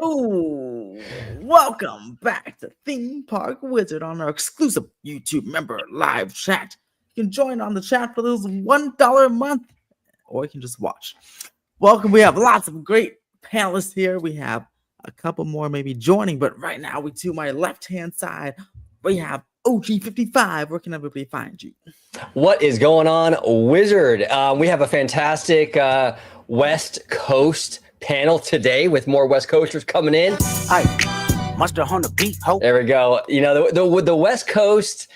Oh, welcome back to Theme Park Wizard on our exclusive YouTube member live chat. You can join on the chat for those $1 a month, or you can just watch. Welcome. We have lots of great panelists here. We have a couple more maybe joining, but right now to my left-hand side, we have OG55. Where can everybody find you? What is going on, Wizard? We have a fantastic West Coast panel today with more West Coasters coming in. Hi, Mustard on the beat. There we go. You know, the West Coast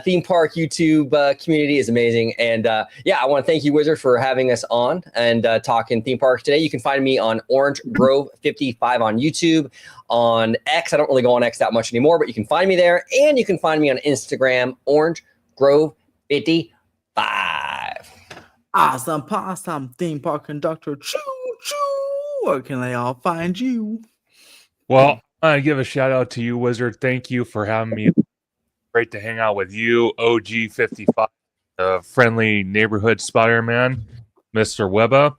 theme park YouTube community is amazing. And yeah, I want to thank you, Wizard, for having us on and talking theme parks today. You can find me on Orange Grove 55 on YouTube. On X, I don't really go on X that much anymore, but you can find me there. And you can find me on Instagram, Orange Grove 55. Awesome possum theme park conductor. Choo choo. Where can they all find you? Well, I give a shout out to you, Wizard. Thank you for having me. Great to hang out with you, OG55, friendly neighborhood Spider-Man, Mr. Webba.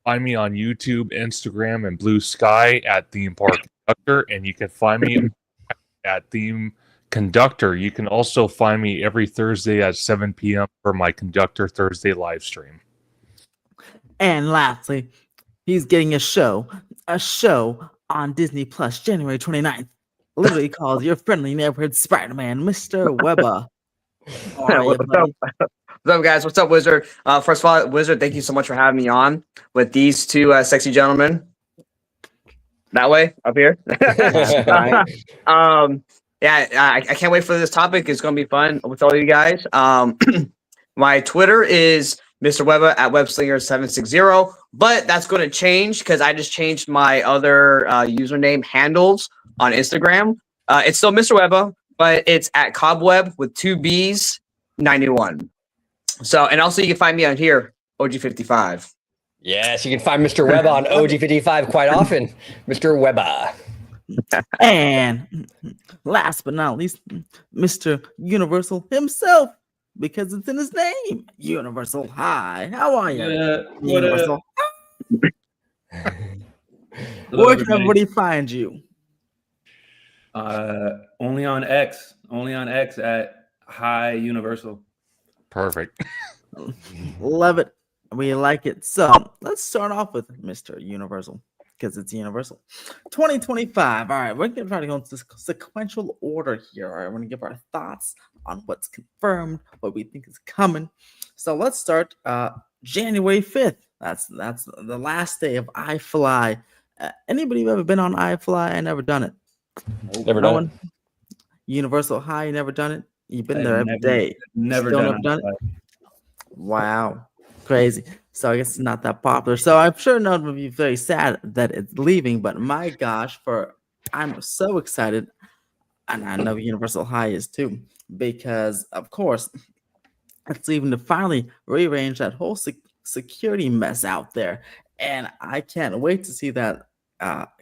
Find me on YouTube, Instagram, and Blue Sky at Theme Park Conductor, and you can find me at Theme Conductor. You can also find me every Thursday at 7 p.m. for my Conductor Thursday live stream. And lastly, he's getting a show on Disney Plus January 29th, literally called Your Friendly Neighborhood Spider-Man, Mr. Webba. What's up, guys? What's up, Wizard? First of all, Wizard, thank you so much for having me on with these two sexy gentlemen. That way, up here. Yeah, I can't wait for this topic. It's going to be fun with all you guys. My Twitter is Mr. Webba at Webslinger760, but that's going to change because I just changed my other username handles on Instagram. It's still Mr. Webba, but it's at Cobweb with 2 B's 91. So, and also you can find me on here, OG55. Yes, you can find Mr. Webba on OG55 quite often. Mr. Webba. And last but not least, Mr. Universal himself, because it's in his name, Universal High. How are you, Universal? Where can everybody find you? Only on X at High Universal. Perfect. Love it. We like it. So let's start off with Mr. Universal, because it's Universal 2025. All right, we're going to try to go into this sequential order here. All right, we're going to give our thoughts on what's confirmed, what we think is coming. So let's start January 5th. That's the last day of iFly. Anybody ever been on iFly? I never done it. Never done it. Universal High, you never done it? You've been there every day. Never Still done it. Wow. Crazy. So I guess it's not that popular. So I'm sure none of you are very sad that it's leaving, but my gosh, I'm so excited, and I know Universal High is too, because of course it's leaving to finally rearrange that whole security mess out there, and I can't wait to see that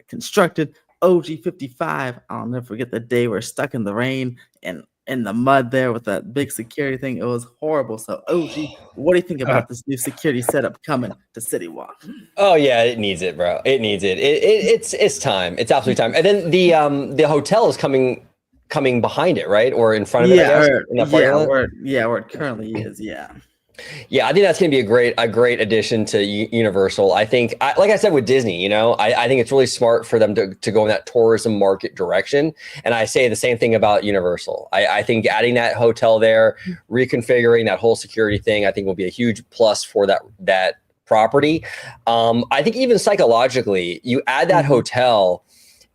constructed. OG55, I'll never forget the day we're stuck in the rain and in the mud there with that big security thing. It was horrible. So OG, what do you think about this new security setup coming to City Walk? Oh yeah, it needs it, bro. It needs it. It's time. It's absolutely time. And then the hotel is coming behind it, right? Or in front of it, where it currently is. Yeah, I think that's going to be a great addition to Universal. I think, like I said with Disney, you know, I think it's really smart for them to go in that tourism market direction. And I say the same thing about Universal. I think adding that hotel there, reconfiguring that whole security thing, I think will be a huge plus for that property. I think even psychologically, you add that hotel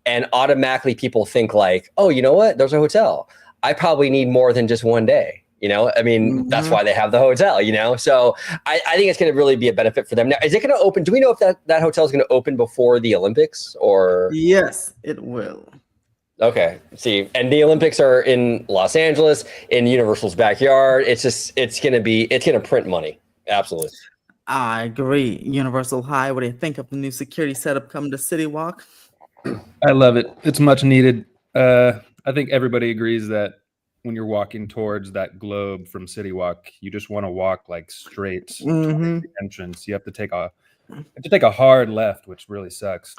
and automatically people think like, oh, you know what? There's a hotel. I probably need more than just one day. You know, I mean, that's why they have the hotel, you know? So I think it's going to really be a benefit for them. Now, is it going to open? Do we know if that hotel is going to open before the Olympics or? Yes, it will. Okay. See, and the Olympics are in Los Angeles, in Universal's backyard. It's going to print money. Absolutely. I agree. Universal High, what do you think of the new security setup coming to City Walk? I love it. It's much needed. I think everybody agrees that when you're walking towards that globe from City Walk, you just want to walk like straight to the entrance. You have to take a to take a hard left, which really sucks.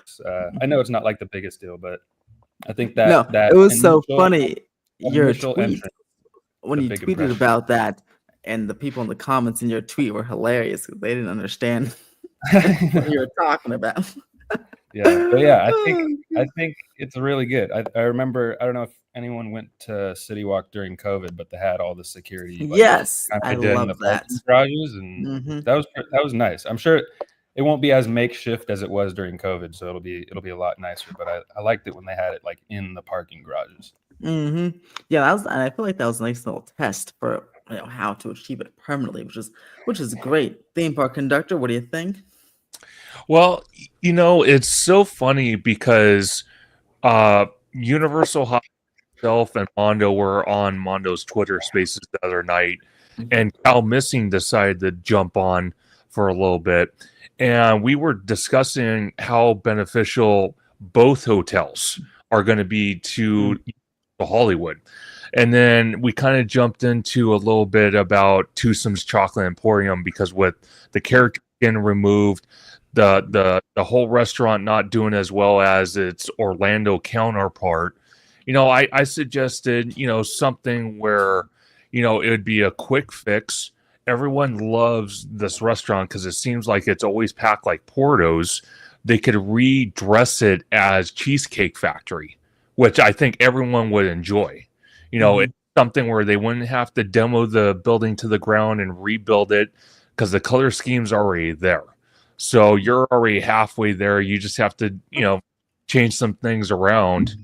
I know it's not like the biggest deal, but I think that it was so initial, funny. Your initial tweet entrance, when a you big tweeted impression. about that, and the people in the comments in your tweet were hilarious because they didn't understand what you were talking about. Yeah, but yeah, I think it's really good. I remember, I don't know if anyone went to City Walk during COVID, but they had all the security. Like, Yes, kind of I in the love that. parking garages, and Mhm. that was nice. I'm sure it won't be as makeshift as it was during COVID, so it'll be a lot nicer. But I liked it when they had it like in the parking garages. Mm-hmm. Yeah, that was, and I feel like that was a nice little test for how to achieve it permanently, which is great. Theme park conductor, what do you think? Well, it's so funny because Universal Hot itself and Mondo were on Mondo's Twitter Spaces the other night, and Cal Missing decided to jump on for a little bit, and we were discussing how beneficial both hotels are going to be to Hollywood. And then we kind of jumped into a little bit about Twosome's Chocolate Emporium, because with the character skin removed, the whole restaurant not doing as well as its Orlando counterpart, I suggested, something where, it would be a quick fix. Everyone loves this restaurant because it seems like it's always packed like Portos. They could redress it as Cheesecake Factory, which I think everyone would enjoy. It's something where they wouldn't have to demo the building to the ground and rebuild it because the color scheme's already there. So you're already halfway there. You just have to, change some things around.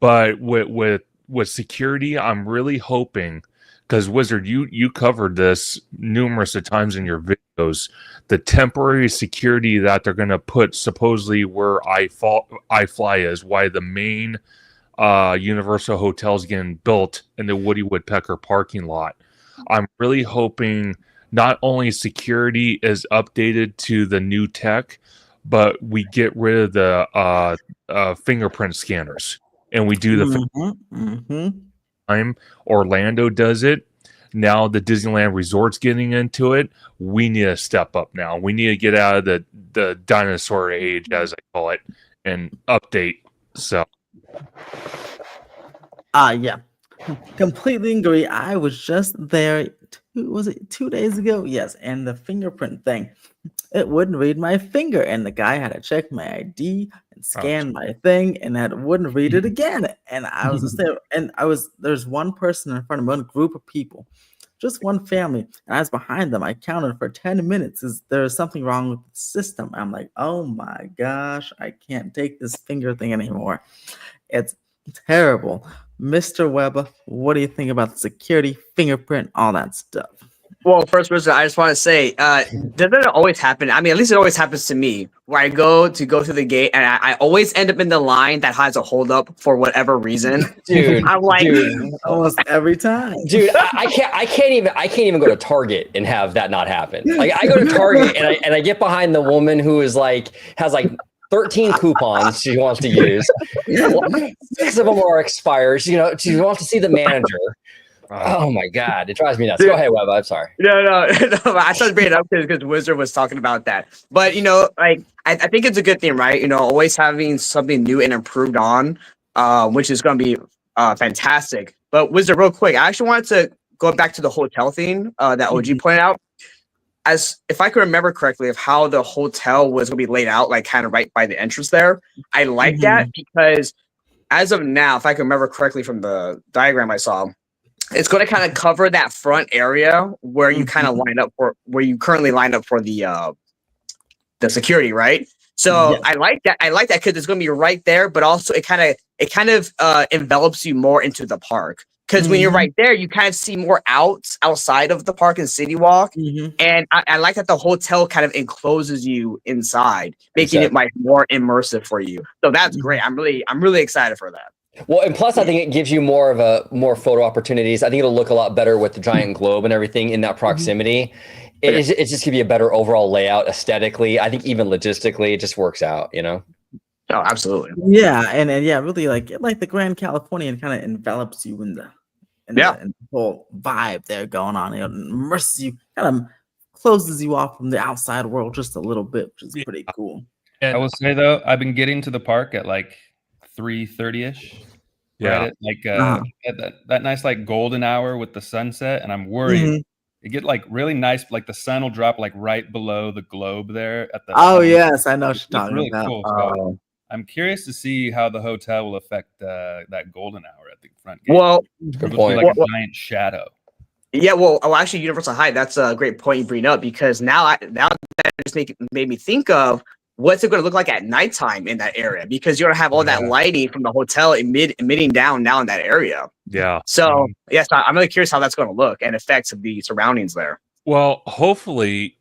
But with security, I'm really hoping, because Wizard, you covered this numerous of times in your videos, the temporary security that they're going to put supposedly where iFly is, why the main Universal Hotel's getting built in the Woody Woodpecker parking lot. I'm really hoping not only security is updated to the new tech, but we get rid of the fingerprint scanners and we do the time. Orlando does it. Now the Disneyland Resort's getting into it. We need to step up now. We need to get out of the dinosaur age, as I call it, and update. So yeah, completely agree. I was just there. Was it 2 days ago? Yes, and the fingerprint thing, it wouldn't read my finger, and the guy had to check my ID and scan my thing, and that wouldn't read it again. And I was just there, and there's one person in front of me, one group of people, just one family, and I was behind them. I counted for 10 minutes. There was something wrong with the system. I'm like, oh my gosh, I can't take this finger thing anymore. It's terrible. Mr. Webb, what do you think about the security, fingerprint, all that stuff? Well, first, I just want to say, doesn't it always happen? I mean, at least it always happens to me, where I go through the gate, and I always end up in the line that has a holdup for whatever reason. Dude, I'm like, almost every time. Dude, I can't even go to Target and have that not happen. Like, I go to Target and I get behind the woman who is like has like 13 coupons she wants to use. 6 of them are expired. She wants to see the manager. Oh my God, it drives me nuts. Go ahead, Webb. I'm sorry. No. I started bringing it up because Wizard was talking about that. But like I think it's a good thing, right? Always having something new and improved on, which is going to be fantastic. But Wizard, real quick, I actually wanted to go back to the hotel thing that OG pointed out. As if I can remember correctly, of how the hotel was going to be laid out, like kind of right by the entrance there. I like that because as of now, if I can remember correctly from the diagram I saw, it's going to kind of cover that front area where you kind of line up for where you currently line up for the security, right? So I like that. I like that because it's going to be right there, but also it kind of envelops you more into the park. Because when you're right there, you kind of see more outside of the park and City Walk. And I like that the hotel kind of encloses you inside, making it like more immersive for you. So that's great. I'm really excited for that. Well, and plus I think it gives you more photo opportunities. I think it'll look a lot better with the giant globe and everything in that proximity. It's just give you a better overall layout aesthetically. I think even logistically, it just works out, Oh, absolutely. Yeah, and really like the Grand Californian kind of envelops you in the whole vibe there going on. It immerses you, kind of closes you off from the outside world just a little bit, which is Yeah. pretty cool. And I will say though, I've been getting to the park at like 3:30ish. yeah, Right at like at that nice like golden hour with the sunset, and I'm worried Mhm. it get like really nice, like the sun will drop like right below the globe there at the Oh yes, I know what It you're looks talking really about. cool. So I'm curious to see how the hotel will affect that golden hour at the front gate. Well, It Good looks point. like a giant shadow. yeah, actually, Universal Heights. That's a great point you bring up because now that just made me think of what's it going to look like at nighttime in that area because you're going to have all that Yeah. lighting from the hotel emitting down now in that area. yeah. So yes, I'm really curious how that's going to look and effects of the surroundings there. Well, hopefully,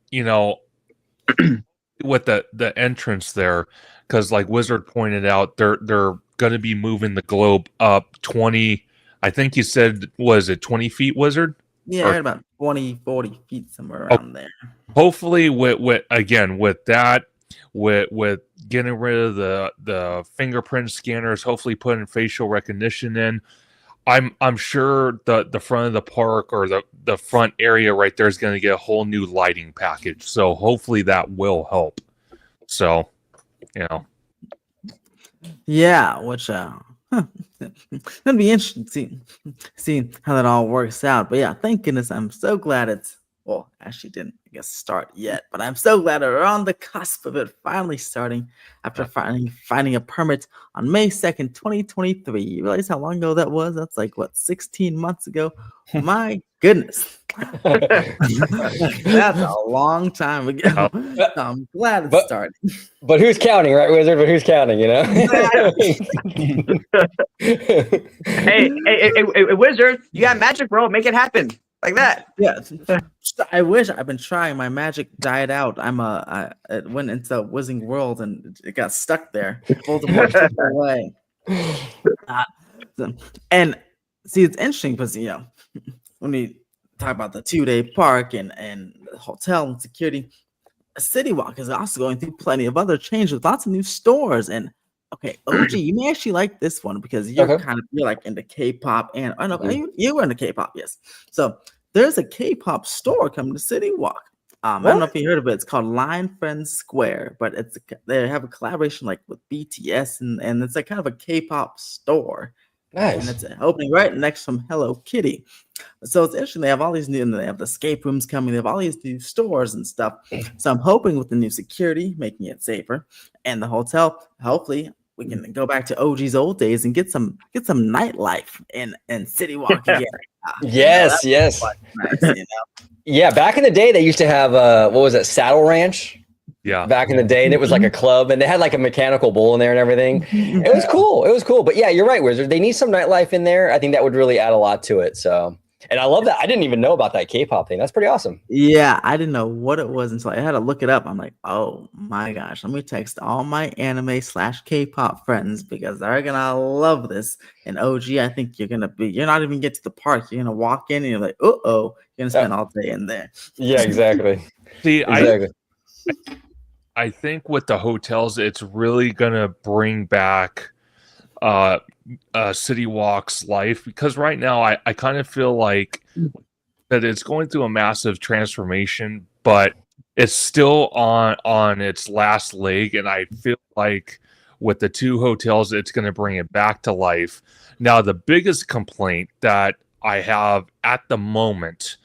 with the entrance there, because like Wizard pointed out, they're going to be moving the globe up 20. I think you said, was it 20 feet, Wizard? Yeah, Or- right about 20, 40 feet somewhere around there. Hopefully, with that, with getting rid of the fingerprint scanners, hopefully putting facial recognition in. I'm sure the front of the park or the front area right there is going to get a whole new lighting package. So hopefully that will help. So, Yeah, which it'll be interesting to see how that all works out. But yeah, thank goodness I'm so glad it's actually didn't I guess start yet, but I'm so glad we're on the cusp of it finally starting after finding a permit on May 2nd, 2023. You realize how long ago that was? That's like what, 16 months ago? My goodness. That's a long time ago. So I'm glad it's starting. But who's counting, right, Wizard? But who's counting, Hey, Wizard, you got magic, bro. Make it happen like that. Yeah, I wish. I've been trying. My magic died out. It went into Wizarding World and it got stuck there. Voldemort took it away. And see, it's interesting because when we talk about the 2-day park and the hotel and security, City Walk is also going through plenty of other changes with lots of new stores. And okay, OG, you may actually like this one because you're you're like into K-pop, and I know you were into K-pop, yes. So there's a K-pop store coming to City Walk. I don't know if you heard of it. It's called Line Friends Square, but they have a collaboration like with BTS, and it's kind of a K-pop store. Nice. And it's opening right next from Hello Kitty. So it's interesting. They have all these new, they have the escape rooms coming. They have all these new stores and stuff. So I'm hoping with the new security, making it safer, and the hotel, hopefully we can go back to OG's old days and get some nightlife in City Walk again. Yes. Nice, Yeah, back in the day, they used to have what was it, Saddle Ranch? Yeah. Back in the day, and it was like a club, and they had like a mechanical bull in there and everything. It was cool. It was cool. But yeah, you're right, Wizard. They need some nightlife in there. I think that would really add a lot to it. So, and I love that. I didn't even know about that K-pop thing. That's pretty awesome. Yeah, I didn't know what it was until I had to look it up. I'm like, oh my gosh, let me text all my anime/K-pop friends because they're gonna love this. And OG, I think you're not even get to the park. You're gonna walk in and you're like, you're gonna spend all day in there. Yeah, exactly. see, Exactly. I think with the hotels, it's really gonna bring back City Walk's life, because right now I kind of feel like that it's going through a massive transformation, but it's still on its last leg, and I feel like with the two hotels, it's going to bring it back to life. Now, the biggest complaint that I have at the moment,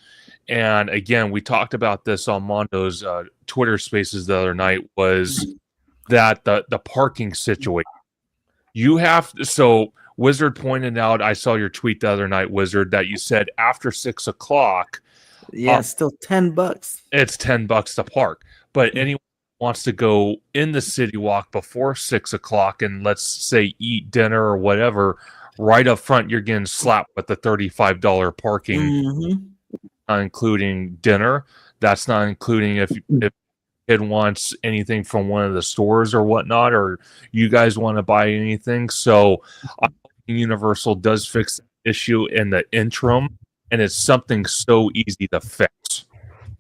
and again, we talked about this on Mondo's Twitter Spaces the other night, was that the parking situation. So Wizard pointed out, I saw your tweet the other night, Wizard, that you said after 6 o'clock. Yeah, it's still $10. It's $10 to park. But anyone who wants to go in the City Walk before 6 o'clock and let's say eat dinner or whatever, right up front, you're getting slapped with the $35 parking, not including dinner. That's not including if kid wants anything from one of the stores or whatnot, or you guys want to buy anything. So I'm hoping Universal does fix the issue in the interim, and it's something so easy to fix.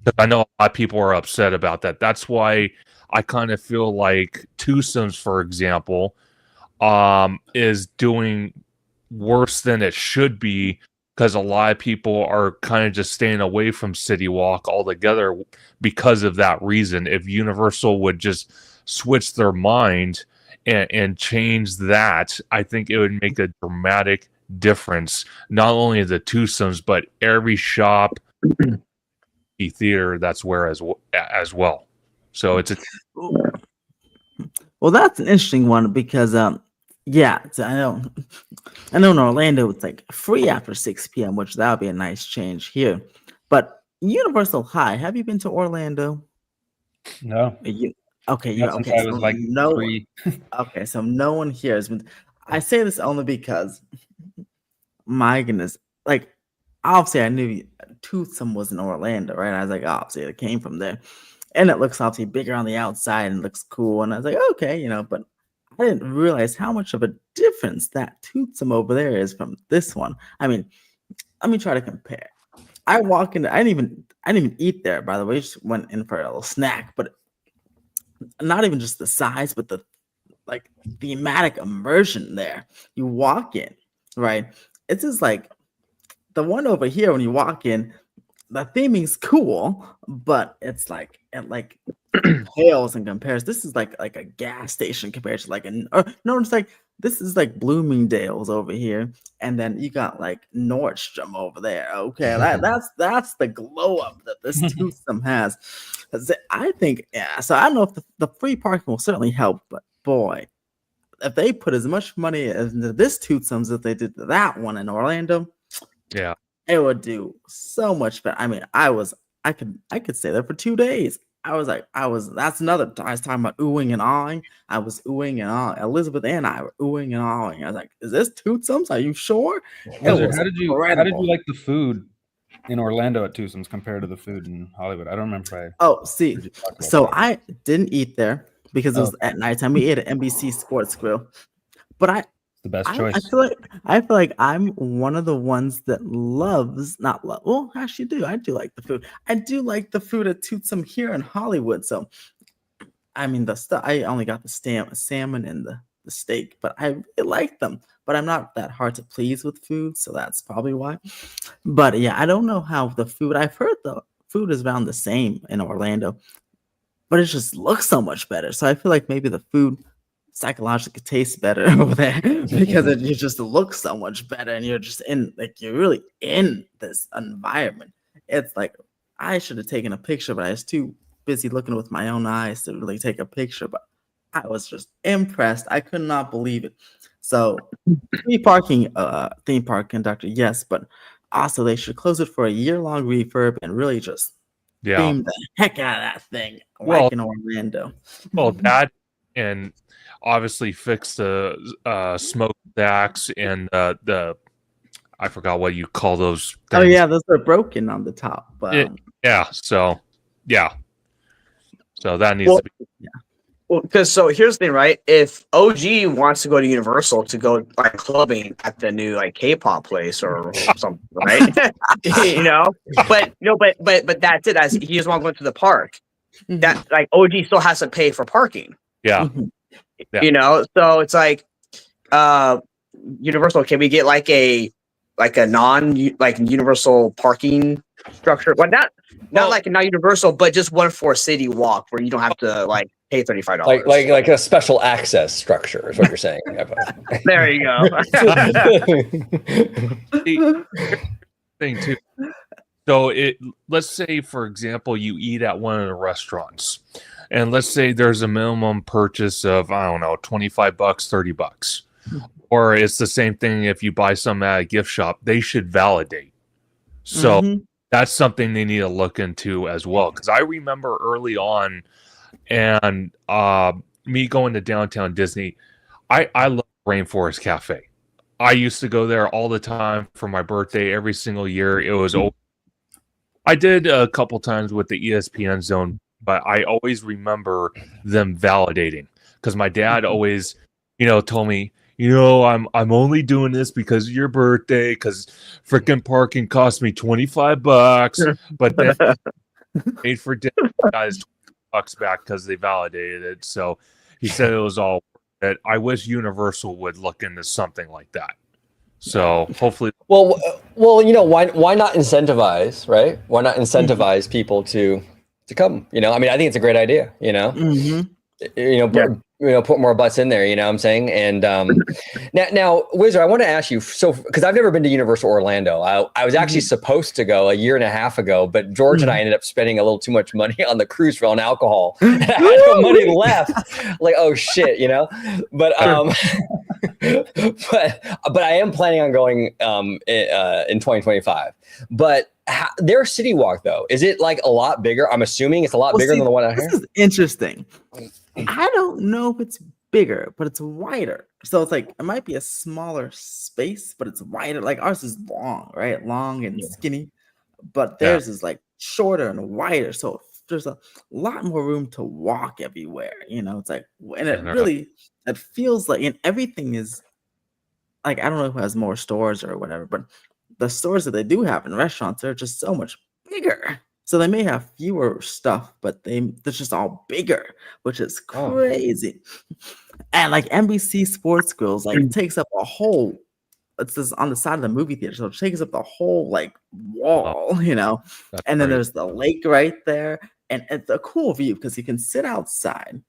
Because I know a lot of people are upset about that. That's why I kind of feel like Twosomes, for example, is doing worse than it should be because a lot of people are kind of just staying away from City Walk altogether because of that reason. If Universal would just switch their mind and change that, I think it would make a dramatic difference, not only the twosomes, but every shop, theater that's where as well. So it's a Well, that's an interesting one because yeah, so I know in Orlando it's like free after 6 p.m., which that would be a nice change here. But Universal High, have you been to Orlando? No, You okay? not since Okay. I was like no. 3. Okay, so no one here has been. I say this only because, my goodness, like obviously I knew Toothsome was in Orlando, right? I was like, obviously it came from there, and it looks obviously bigger on the outside and looks cool. And I was like, okay, but I didn't realize how much of a difference that Toothsome over there is from this one. I mean, let me try to compare. I walk in. I didn't even eat there, by the way. Just went in for a little snack, but not even just the size, but the thematic immersion there. You walk in, right? It's just like the one over here when you walk in, the theming's cool, but it's like it pales and compares. This is like a gas station compared to it's like this is like Bloomingdale's over here, and then you got like Nordstrom over there. Okay, that's the glow up that this Toothsome has. I think, yeah. So I don't know if the free parking will certainly help, but boy, if they put as much money into this Toothsomes as they did to that one in Orlando, yeah. it would do so much better. I mean, I could stay there for 2 days. That's another time. I was talking about oohing and awing. I was oohing and awing. Elizabeth and I were oohing and awing. I was like, is this Toothsomes? Are you sure? How did you like the food in Orlando at Twosomes compared to the food in Hollywood? I don't remember if I Oh, see, so I didn't eat there because it was at nighttime. We ate at NBC Sports Grill. But the best choice. I feel like I'm one of the ones that not love. Well, actually, I do like the food. I do like the food at Toothsome here in Hollywood. So, I mean, the stuff. I only got the salmon and the steak, but I really like them. But I'm not that hard to please with food, so that's probably why. But yeah, I don't know how the food. I've heard the food is around the same in Orlando, but it just looks so much better. So I feel like maybe the food psychologically tastes better over there because it just looks so much better, and you're just you're really in this environment. It's like I should have taken a picture, but I was too busy looking with my own eyes to really take a picture. But I was just impressed. I could not believe it. So theme park conductor, yes, but also they should close it for a year-long refurb and really just theme the heck out of that thing, like in Orlando. Well, that and obviously fix the smoke stacks and the I forgot what you call those things. Oh yeah, those are broken on the top. But so that needs to be. Yeah. Well, because here's the thing, right? If OG wants to go to Universal to go like clubbing at the new like K-pop place or something, right? But that's it. As he just want to go to the park, that like OG still has to pay for parking. Yeah. So it's like Universal, can we get like a non universal parking structure? Well, not like a non-universal, but just one for City Walk where you don't have to like pay $35. Like a special access structure is what you're saying. There you go. Thing too. So let's say, for example, you eat at one of the restaurants, and let's say there's a minimum purchase of, I don't know, $25, $30. Or it's the same thing if you buy some at a gift shop, they should validate. So that's something they need to look into as well. Because I remember early on, and me going to downtown Disney, I love Rainforest Cafe. I used to go there all the time for my birthday every single year. It was open. I did a couple times with the ESPN Zone, but I always remember them validating because my dad always, told me, I'm only doing this because of your birthday, because freaking parking cost me $25, but then paid for dinner, guys, $20 back because they validated it. So he said it was all worth it. I wish Universal would look into something like that. So hopefully, well, Well, why not incentivize, right? Why not incentivize people to come? I mean, I think it's a great idea. Mm-hmm. Put more butts in there. You know what I'm saying? And now, Wizard, I want to ask you. So, because I've never been to Universal Orlando, I was actually supposed to go a year and a half ago, but George and I ended up spending a little too much money on the cruise on alcohol. And I had no money left. Like, oh shit, But but I am planning on going in 2025 . But their City Walk though, is it like a lot bigger? I'm assuming it's a lot bigger than the one out here. This is interesting. I don't know if it's bigger, but it's wider. So it's like it might be a smaller space, but it's wider. Like ours is long, right? Long and skinny, but theirs is like shorter and wider. So there's a lot more room to walk everywhere. It's like, and it feels like, and everything is like, I don't know who has more stores or whatever, but the stores that they do have in restaurants are just so much bigger. So they may have fewer stuff, but they're just all bigger, which is crazy. And like NBC Sports Grills, like it takes up a whole. It's just on the side of the movie theater, so it takes up the whole like wall, And then there's the lake right there, and it's a cool view because you can sit outside,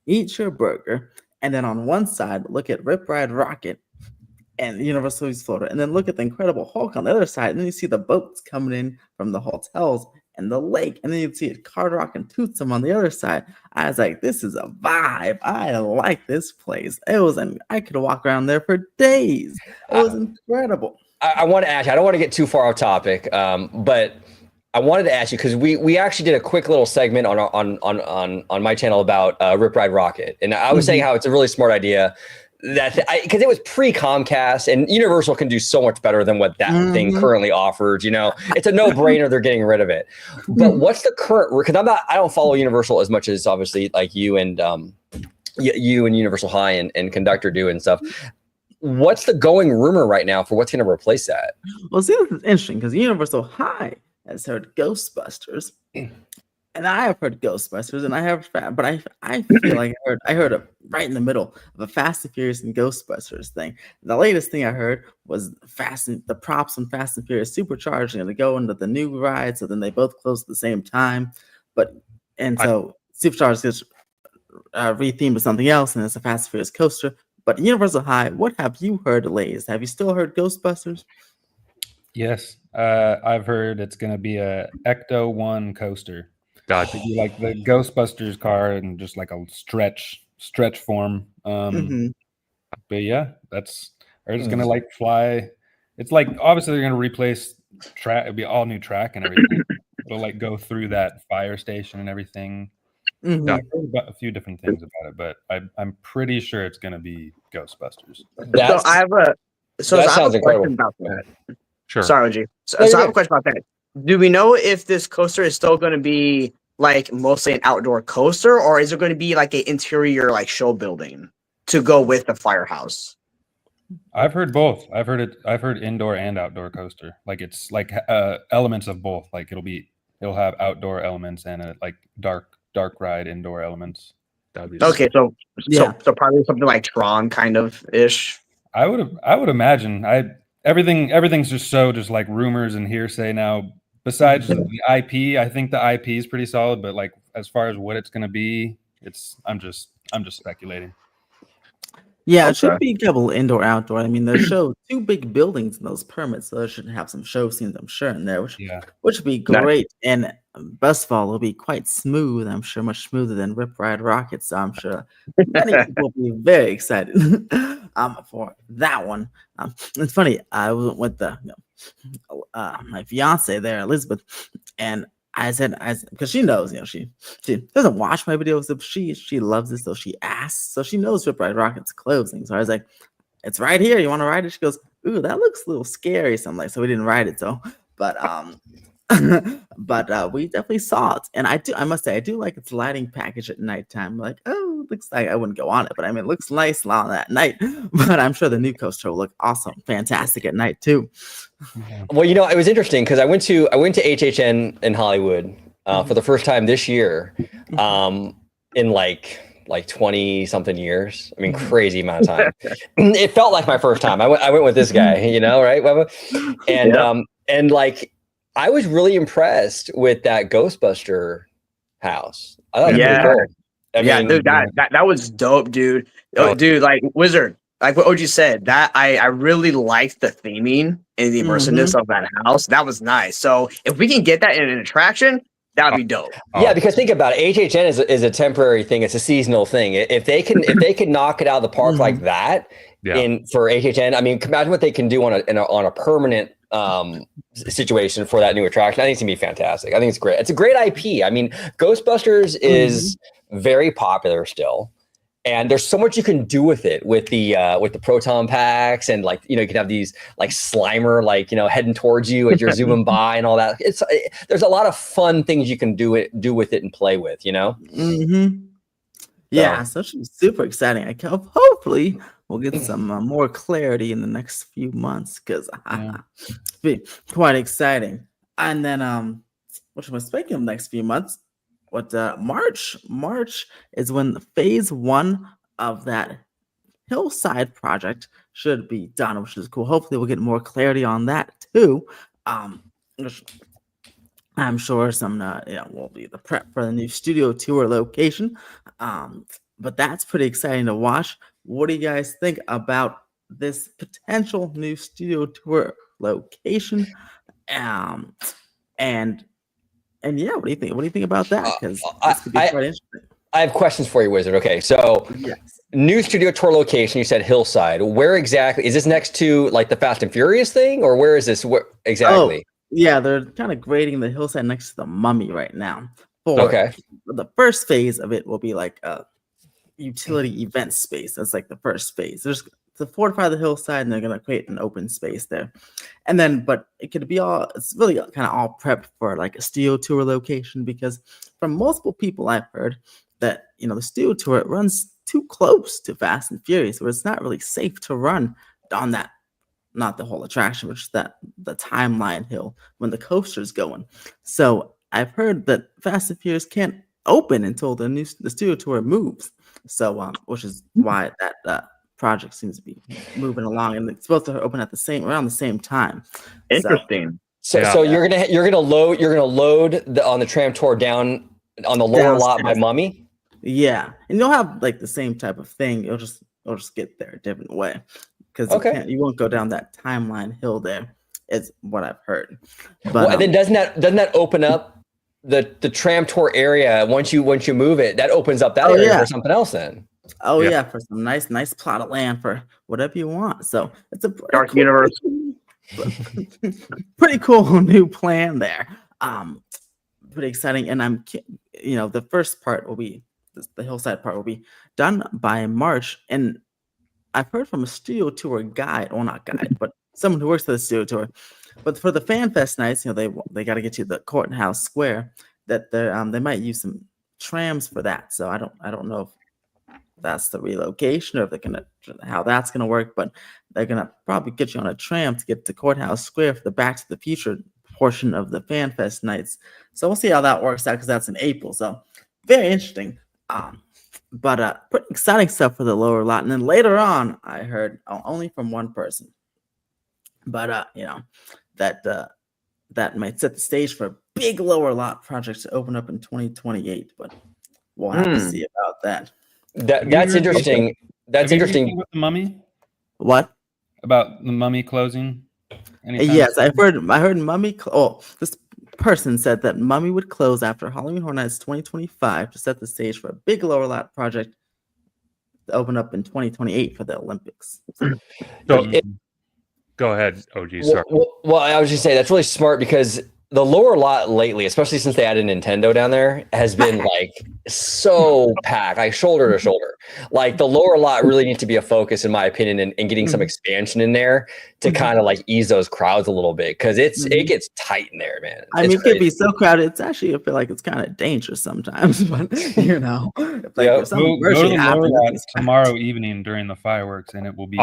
eat your burger, and then on one side look at Rip Ride Rocket and Universal Studios Florida, and then look at the Incredible Hulk on the other side, and then you see the boats coming in from the hotels and the lake, and then you see it Card Rock and Tootsum on the other side. I was like, this is a vibe. I like this place. I could walk around there for days. It was incredible. I want to ask you, I don't want to get too far off topic, but I wanted to ask you because we actually did a quick little segment on my channel about Rip Ride Rocket, and I was saying how it's a really smart idea. Because it was pre-Comcast, and Universal can do so much better than what that thing currently offers. It's a no-brainer. They're getting rid of it. But what's the current? Because I don't follow Universal as much as obviously like you and Universal High and Conductor do and stuff. What's the going rumor right now for what's going to replace that? Well, see, this is interesting because Universal High has heard Ghostbusters. And I have heard Ghostbusters, and I feel like I heard it right in the middle of a Fast and Furious and Ghostbusters thing. The latest thing I heard was the props from Fast and Furious Supercharged and to go into the new ride, so then they both close at the same time. So Supercharged gets rethemed to something else, and it's a Fast and Furious coaster. But Universal High, what have you heard latest? Have you still heard Ghostbusters? Yes, I've heard it's going to be a Ecto 1 coaster. God, like the Ghostbusters car and just like a stretch form. But yeah, it's gonna like fly. It's like obviously they're gonna replace track. It'll be all new track and everything. It'll like go through that fire station and everything. I've heard about a few different things about it, but I'm pretty sure it's gonna be Ghostbusters. I have a question about that. Sure. Sorry, OG. So I have a question about that. Do we know if this coaster is still going to be like mostly an outdoor coaster, or is it going to be like an interior like show building to go with the firehouse? I've heard both. I've heard indoor and outdoor coaster. Like it's like elements of both. Like it'll have outdoor elements and like dark ride indoor elements. Okay, so probably something like Tron kind of ish. I would imagine. Everything's just like rumors and hearsay now. Besides the IP, I think the IP is pretty solid, but like as far as what it's going to be, I'm just speculating. Yeah, it should be double indoor outdoor. I mean, they show 2 big buildings in those permits, so they should have some show scenes, I'm sure, in there, which would be great. And best of all, it'll be quite smooth. I'm sure much smoother than Rip Ride Rocket. So I'm sure many people will be very excited for that one. It's funny. I went with my fiance there, Elizabeth, and I said, because she knows, she doesn't watch my videos, but she loves it, so she asks, so she knows Rip Ride Rocket's closing. So I was like, it's right here. You want to ride it? She goes, ooh, that looks a little scary. So I'm like, so we didn't ride it. So, but we definitely saw it, and I must say I do like its lighting package at nighttime. Like, oh, it looks like I wouldn't go on it, but I mean, it looks nice on that night. But I'm sure the new coaster will look awesome, fantastic at night too. Well, it was interesting because I went to HHN in Hollywood for the first time this year, in like like 20 something years. I mean, crazy amount of time. It felt like my first time. I went with this guy, you know, right? And and like I was really impressed with that Ghostbuster house. I thought it was pretty cool. I mean, dude, that was dope, dude. Oh, dude, like Wizard, like what OG said, that I really liked the theming and the immersiveness of that house. That was nice. So if we can get that in an attraction, that would be dope. Yeah, because think about it, HHN is a temporary thing. It's a seasonal thing. If they can knock it out of the park like that for HHN, I mean, imagine what they can do on a permanent situation for that new attraction. I think it's gonna be fantastic. I think it's great. It's a great IP. I mean, Ghostbusters is very popular still. And there's so much you can do with it, with the proton packs, and like, you know, you can have these like Slimer, like, you know, heading towards you as you're zooming by and all that. There's a lot of fun things you can do with it and play with, you know. Yeah, so it should be super exciting. Hopefully we'll get some more clarity in the next few months, because it's be quite exciting. And then which was speaking of next few months. March is when phase 1 of that hillside project should be done, which is cool. Hopefully we'll get more clarity on that too. Which I'm sure some will be the prep for the new studio tour location. But that's pretty exciting to watch. What do you guys think about this potential new studio tour location? And yeah, what do you think? What do you think about that? Because this could be quite interesting. I have questions for you, Wizard. Okay, so new studio tour location. You said Hillside. Where exactly is this? Next to like the Fast and Furious thing, or where is this? Where exactly? Oh, yeah, they're kind of grading the hillside next to the Mummy right now. The first phase of it will be like a utility event space. That's like the first phase. There's to fortify the hillside, and they're going to create an open space there. And then, but it could be it's really kind of all prepped for like a studio tour location, because from multiple people I've heard that, you know, the studio tour, it runs too close to Fast and Furious, where it's not really safe to run on that, not the whole attraction, which is the timeline hill when the coaster's going. So I've heard that Fast and Furious can't open until the studio tour moves. So, which is why that project seems to be moving along, and it's supposed to open at around the same time. Interesting. So you're gonna load on the tram tour down on the lower lot by Mummy. Yeah, and you'll have like the same type of thing. You'll just get there a different way, because you won't go down that timeline hill there. Is what I've heard. But then doesn't that open up the tram tour area once you move it? That opens up that area for something else then. Oh yeah, for some nice plot of land for whatever you want. So it's a dark universe. Pretty cool new plan there. Pretty exciting. And the first part will be the hillside part will be done by March. And I've heard from a studio tour guide, well, not guide, but someone who works for the studio tour. But for the Fan Fest nights, they got to get to the courthouse square. That they might use some trams for that. So I don't know if that's the relocation or if they're gonna how that's gonna work, but they're gonna probably get you on a tram to get to Courthouse Square for the Back to the Future portion of the Fan Fest nights. So we'll see how that works out, because that's in April. So very interesting. But pretty exciting stuff for the lower lot. And then later on, I heard only from one person, but that might set the stage for a big lower lot project to open up in 2028. But we'll have to see about that. That's interesting. That's interesting. With the Mummy? What? About the Mummy closing? Yes, I heard Mummy. This person said that Mummy would close after Halloween Horror Nights 2025 to set the stage for a big lower lot project to open up in 2028 for the Olympics. Go ahead, OG. Sorry. Well, I was just saying that's really smart, because the lower lot lately, especially since they added Nintendo down there, has been like so packed, like shoulder to shoulder. Like the lower lot really needs to be a focus, in my opinion, and getting some expansion in there to kind of like ease those crowds a little bit, because it gets tight in there, man. It can be so crowded. It's actually, I feel like it's kind of dangerous sometimes, but go to the lower lot tomorrow evening during the fireworks, and it will be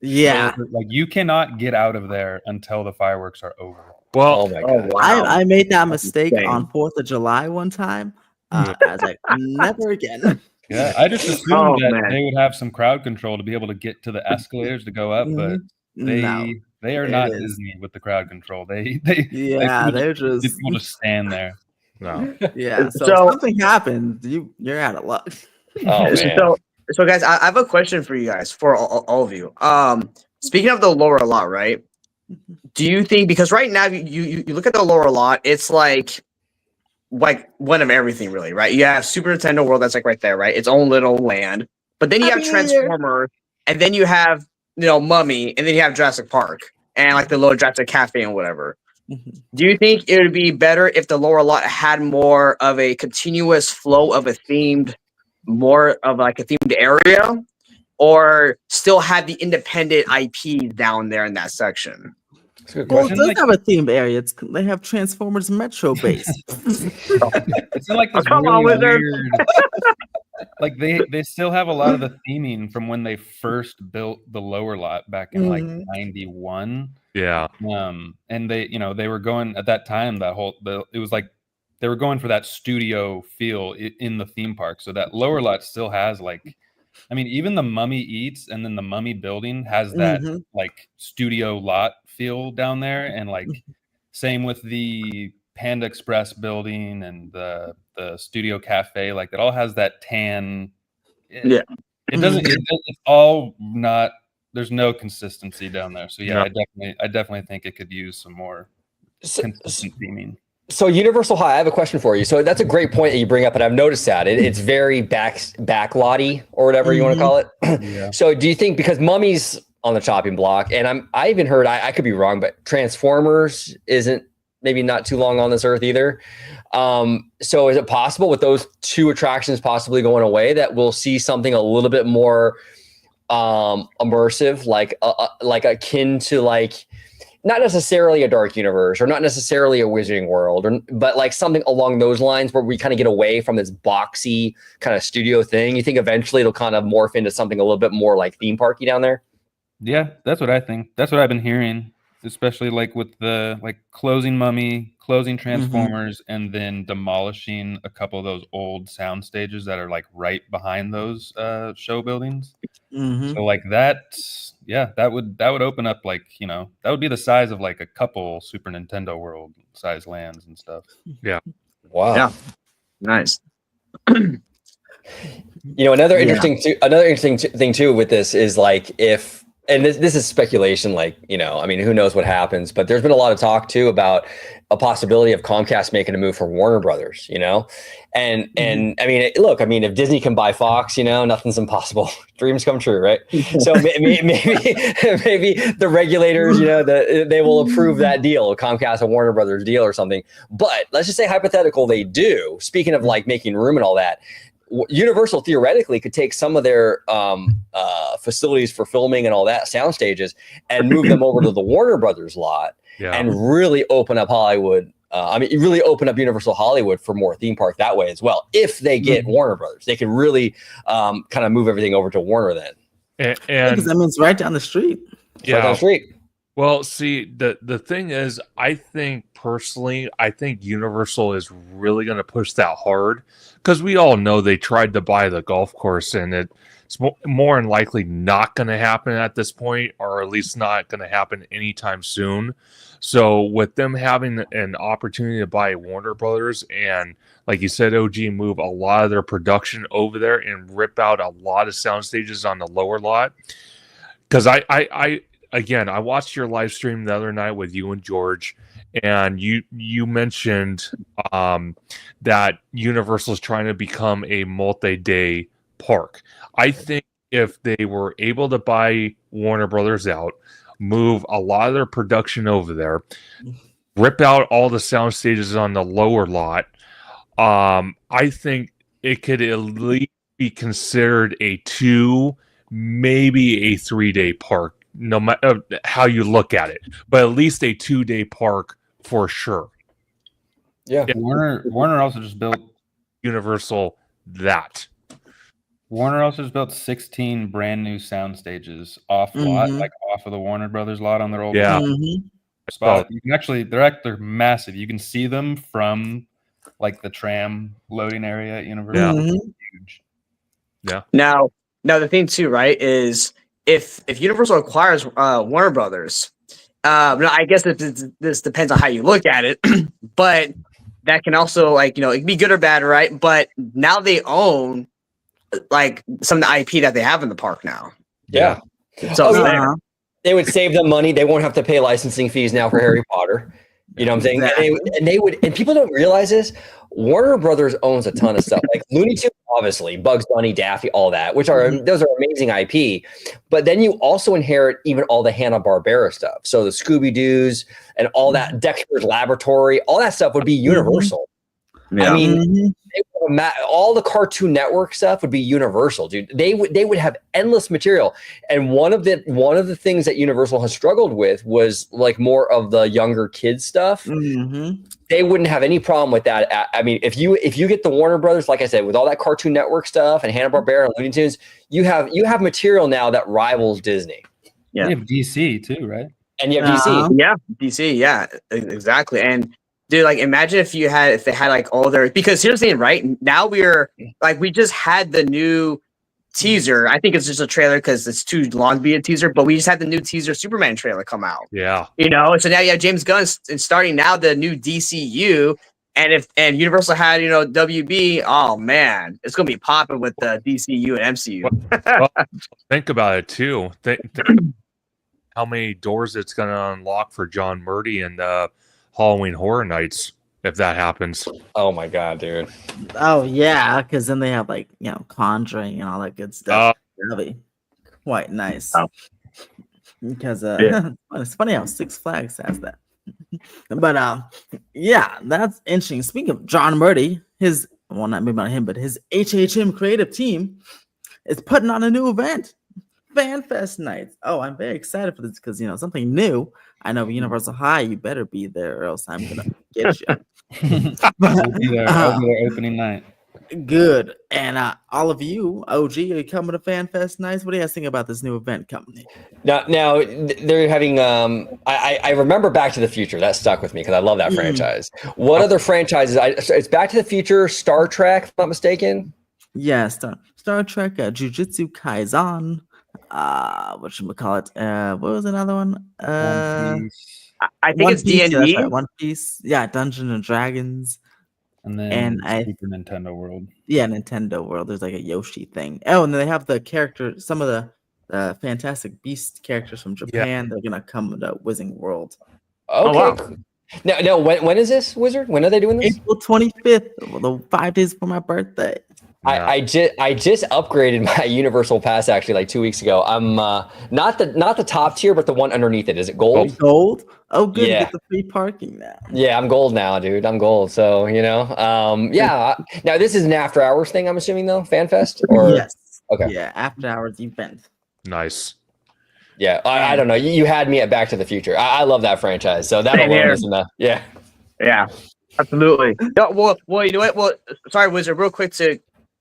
like you cannot get out of there until the fireworks are over. Well, oh my God. I made that mistake on 4th of July one time. I was like, never again. Yeah, I just assumed Oh, that man. they would have some crowd control to be able to get to the escalators to go up, but No, they are it not is. Disney with the crowd control. They Yeah, they're people just just stand there. No. yeah. So if So, something happens, you're out of luck. Oh man. so guys, I have a question for you guys, for all of you. Speaking of the lower lot, right? Do you think, because right now you look at the lower lot, it's like one of everything, really, right? You have Super Nintendo World, that's like right there, right? Its own little land. But then you have Transformer, and then you have Mummy, and then you have Jurassic Park, and like the little Jurassic Cafe and whatever. Do you think it would be better if the lower lot had more of a continuous flow of more of like a themed area, or still have the independent IP down there in that section? That's a good Well, it question. does have a themed area. They have Transformers Metro Base. It's not like this come on, really Wizard. weird. Like they still have a lot of the theming from when they first built the lower lot back in like '91. Yeah. And they were going at that time, it was like they were going for that studio feel in the theme park. So that lower lot still has like, I mean, even the Mummy Eats and then the Mummy building has that like studio lot feel down there. And like same with the Panda Express building and the Studio Cafe, like it all has that tan. It doesn't. It's all not. There's no consistency down there. So yeah, I definitely think it could use some more consistent theming. So Universal High, I have a question for you. So that's a great point that you bring up, and I've noticed that it's very backlotty or whatever you want to call it. Yeah. So do you think, because Mummy's on the chopping block, and I even heard, I could be wrong, but Transformers isn't maybe not too long on this earth either. So is it possible with those two attractions possibly going away that we'll see something a little bit more immersive, like akin to like, not necessarily a dark universe or not necessarily a Wizarding World, but like something along those lines where we kind of get away from this boxy kind of studio thing? You think eventually it'll kind of morph into something a little bit more like theme parky down there? Yeah, that's what I think. That's what I've been hearing, especially like with the like closing Mummy, closing Transformers, and then demolishing a couple of those old sound stages that are like right behind those show buildings. So like that, yeah, that would open up like, that would be the size of like a couple Super Nintendo World size lands and stuff. Yeah. Wow. Yeah. Nice. Another interesting thing too with this is like and this is speculation, like, I mean, who knows what happens, but there's been a lot of talk too about a possibility of Comcast making a move for Warner Brothers, and I mean, look, I mean, if Disney can buy Fox, nothing's impossible. Dreams come true, right? So maybe the regulators, they will approve that deal, Comcast and Warner Brothers deal or something. But let's just say hypothetical they do. Speaking of like making room and all that, Universal theoretically could take some of their facilities for filming and all that, sound stages, and move them over to the Warner Brothers lot and really open up Hollywood. Really open up Universal Hollywood for more theme park that way as well. If they get Warner Brothers, they can really kind of move everything over to Warner then. And because that means right down the street. Right down the street. Well, see, the thing is, I think Universal is really going to push that hard, because we all know they tried to buy the golf course, and it's more than likely not going to happen at this point, or at least not going to happen anytime soon. So with them having an opportunity to buy Warner Brothers and, like you said, OG, move a lot of their production over there and rip out a lot of sound stages on the lower lot, because Again, I watched your live stream the other night with you and George, and you mentioned that Universal is trying to become a multi-day park. I think if they were able to buy Warner Brothers out, move a lot of their production over there, rip out all the sound stages on the lower lot, I think it could at least be considered a 2, maybe a 3-day park. No matter how you look at it, but at least a 2-day park for sure. Yeah. Warner also just built Universal that. Warner also just built 16 brand new sound stages off lot, like off of the Warner Brothers lot on their old spot. You can actually, they're massive. You can see them from like the tram loading area at Universal. Huge. Yeah. Now the thing too, right, is if Universal acquires Warner Brothers, no, I guess this depends on how you look at it, but that can also, like, it can be good or bad, right? But now they own like some of the IP that they have in the park now. Yeah. So it's yeah. there. They would save them money. They won't have to pay licensing fees now for Harry Potter. You know what I'm saying? Exactly. And they would, and people don't realize this. Warner Brothers owns a ton of stuff, like Looney Tunes, obviously, Bugs Bunny, Daffy, all that, which are those are amazing IP. But then you also inherit even all the Hanna-Barbera stuff. So the Scooby-Doo's and all that, Dexter's Laboratory, all that stuff would be Universal. Yeah. I mean, all the Cartoon Network stuff would be Universal, dude. They would have endless material. And one of the things that Universal has struggled with was like more of the younger kids stuff. They wouldn't have any problem with that. I mean, if you get the Warner Brothers, like I said, with all that Cartoon Network stuff and Hanna-Barbera and Looney Tunes, you have material now that rivals Disney. Yeah. You have DC too, right? And you have DC. Yeah, DC. Yeah, exactly. And dude, like, imagine if they had like all their, because here's the thing, right? Now we just had the new teaser. I think it's just a trailer because it's too long to be a teaser, but we just had the new teaser Superman trailer come out. Yeah. So now you have James Gunn starting now the new DCU. And Universal had, WB, oh man, it's gonna be popping with the DCU and MCU. Well, think about it too. Think how many doors it's gonna unlock for John Murdy and Halloween Horror Nights if that happens. Oh my god, dude. Oh yeah, because then they have like Conjuring and all that good stuff. That'll be quite nice. Because it's funny how Six Flags has that. But yeah, that's interesting. Speaking of John Murdy, not maybe not him, but his HHM creative team is putting on a new event, FanFest Nights. Oh, I'm very excited for this because something new. I know Universal High, you better be there or else I'm gonna get you. I'll be there opening night. Good. And all of you, OG, are you coming to FanFest Nights? What do you guys think about this new event coming? Now they're having I remember Back to the Future. That stuck with me because I love that franchise. What other franchises? It's Back to the Future, Star Trek, if I'm not mistaken. Yeah, Star Trek, Jujutsu Kaisen, whatchamacallit, what was another one? I think it's D&D. Right, One Piece. Yeah, Dungeons and Dragons. And then And Super Nintendo World. Yeah, Nintendo World. There's like a Yoshi thing. Oh, and then they have the character, some of the Fantastic Beast characters from Japan. They're gonna come to Wizarding World. Okay. Wow. Now, when is this, Wizard? When are they doing this? April 25th, the 5 days before my birthday. I just upgraded my Universal Pass actually like 2 weeks ago. I'm not the top tier, but the one underneath it. Is it gold? Gold? Oh, good. Yeah. You get the free parking now. Yeah, I'm gold now, dude. I'm gold. So yeah. Now this is an after hours thing. I'm assuming though, FanFest or Yes. Okay. Yeah, after hours event. Nice. Yeah, I don't know. You had me at Back to the Future. I love that franchise. So that Same alone here. is enough. Yeah. Yeah, absolutely. No, well, you know what? Well, sorry, Wizard, real quick I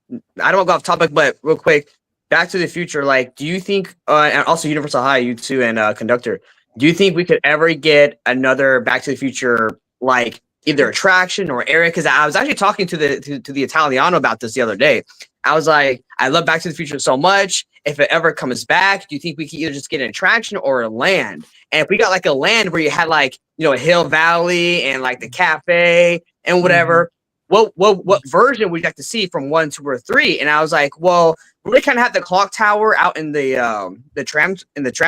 don't want to go off topic, but real quick, Back to the Future, like, do you think, and also Universal High, you two, and Conductor, do you think we could ever get another Back to the Future, like, either attraction or area? Because I was actually talking to the Italiano about this the other day. I was like, I love Back to the Future so much. If it ever comes back, do you think we could either just get an attraction or a land? And if we got like a land where you had like, a Hill Valley and like the cafe and whatever, what version would you like to see from 1, 2, or 3? And I was like, well, we kind of have the clock tower out in the tram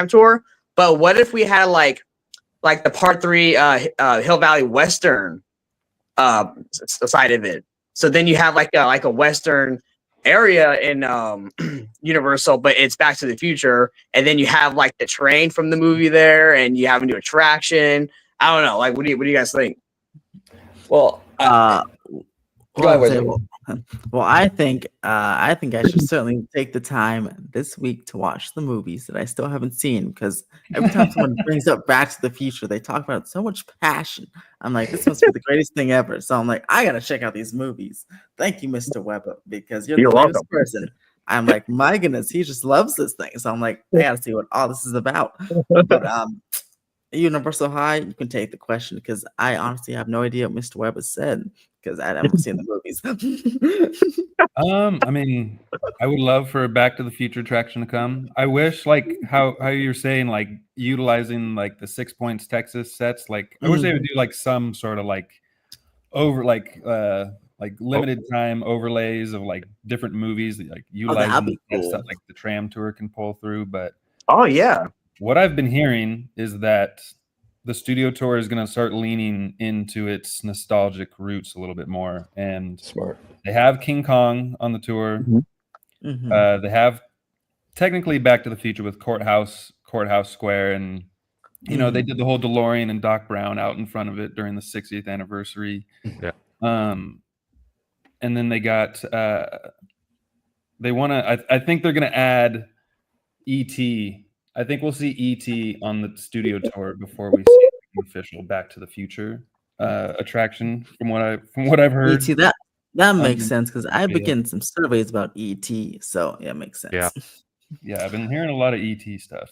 tour, but what if we had like the part 3 Hill Valley Western side of it? So then you have like a Western area in Universal, but it's Back to the Future, and then you have like the train from the movie there, and you have a new attraction. I don't know, like what do you guys think? Well, Well, I think I should certainly take the time this week to watch the movies that I still haven't seen, because every time someone brings up Back to the Future, they talk about it with so much passion. I'm like, this must be the greatest thing ever. So I'm like, I gotta check out these movies. Thank you, Mr. Webber, because you're the greatest person. I'm like, my goodness, he just loves this thing. So I'm like, I gotta see what all this is about. But Universal High, you can take the question because I honestly have no idea what Mr. Webb has said because I haven't seen the movies. I mean, I would love for a Back to the Future attraction to come. I wish, like how you're saying, like utilizing like the 6 Points Texas sets. Like I wish they would do like some sort of like over like limited time overlays of like different movies, like utilizing that stuff like the tram tour can pull through. But oh yeah, what I've been hearing is that the studio tour is going to start leaning into its nostalgic roots a little bit more. And Smart. they have King Kong on the tour. They have technically Back to the Future with Courthouse Square, and you know they did the whole DeLorean and Doc Brown out in front of it during the 60th anniversary. Yeah. And then they got they want to. I think they're going to add E.T. I think we'll see E.T. on the studio tour before we see an official Back to the Future attraction. From what I've heard, E.T. That makes sense because I've been getting some surveys about E.T. So yeah, it makes sense. Yeah, I've been hearing a lot of E.T. stuff.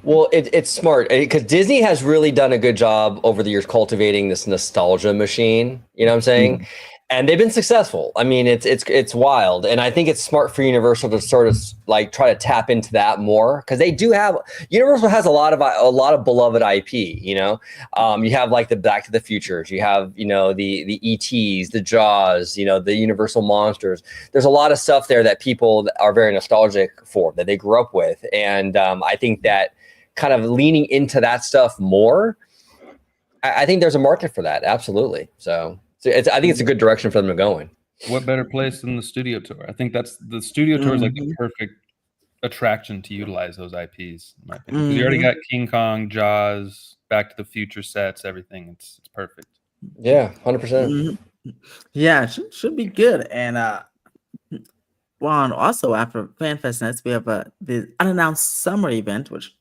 Well, it's smart because Disney has really done a good job over the years cultivating this nostalgia machine. You know what I'm saying? And they've been successful. I mean, it's wild, and I think it's smart for Universal to sort of like try to tap into that more because they do have Universal has a lot of beloved IP. You know, you have like the Back to the Futures, you have the ETs, the Jaws, the Universal monsters. There's a lot of stuff there that people are very nostalgic for that they grew up with, and I think that kind of leaning into that stuff more, I think there's a market for that. Absolutely. So I think it's a good direction for them to go in. What better place than the studio tour? I think that's the studio tour is like the perfect attraction to utilize those IPs. In my opinion. 'Cause you already got King Kong, Jaws, Back to the Future sets, everything. It's perfect. Yeah, 100%. Yeah, should be good. And also after FanFest Nights, we have the unannounced summer event, which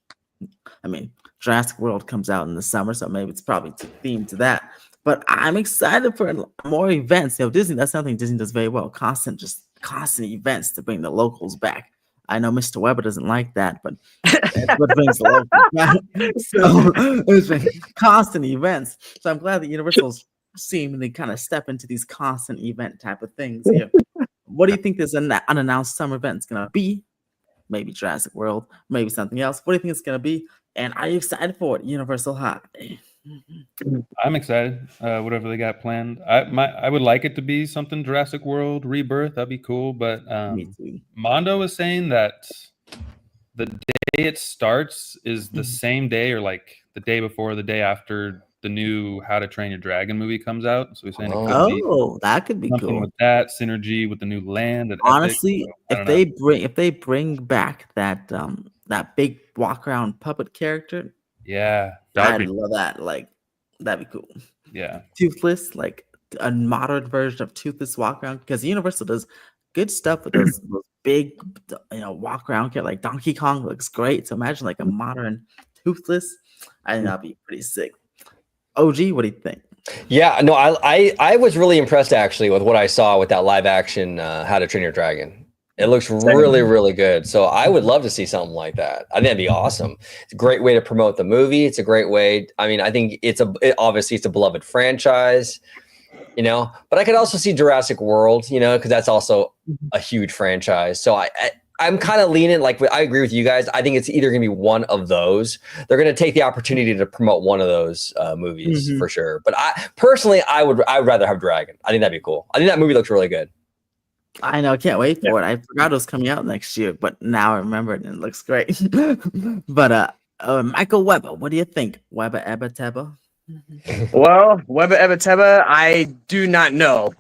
I mean, Jurassic World comes out in the summer, so maybe it's probably themed to that. But I'm excited for more events. Disney, that's something Disney does very well. Constant events to bring the locals back. I know Mr. Weber doesn't like that, but that's what brings the locals back. So it's been constant events. So I'm glad that Universal's seemingly kind of step into these constant event type of things here. What do you think this unannounced summer event is going to be? Maybe Jurassic World, maybe something else. What do you think it's going to be? And are you excited for it, Universal High? I'm excited. Whatever they got planned, I would like it to be something Jurassic World Rebirth. That'd be cool. But Mondo was saying that the day it starts is the same day, or like the day before, the day after the new How to Train Your Dragon movie comes out. So he's saying that could be cool. With that synergy with the new land. Honestly, Epic, if they bring back that big walk around puppet character. Yeah, I'd love that. Like, that'd be cool. Yeah, Toothless, like a modern version of Toothless walk around, because Universal does good stuff with those big, walk around. Like Donkey Kong looks great. So imagine like a modern Toothless. I think that'd be pretty sick. OG, what do you think? Yeah, no, I was really impressed actually with what I saw with that live action How to Train Your Dragon. It looks really, really good. So I would love to see something like that. I think that'd be awesome. It's a great way to promote the movie. It's a great way. I mean, I think obviously it's a beloved franchise, but I could also see Jurassic World, because that's also a huge franchise. So I'm kind of leaning, like, I agree with you guys. I think it's either going to be one of those. They're going to take the opportunity to promote one of those movies for sure. But I would rather have Dragon. I think that'd be cool. I think that movie looks really good. I know, can't wait for it. I forgot it was coming out next year, but now I remember it and it looks great. But Michael Weber, what do you think? Weber Ebba Teba? Well, Weber Ebba Teba, I do not know.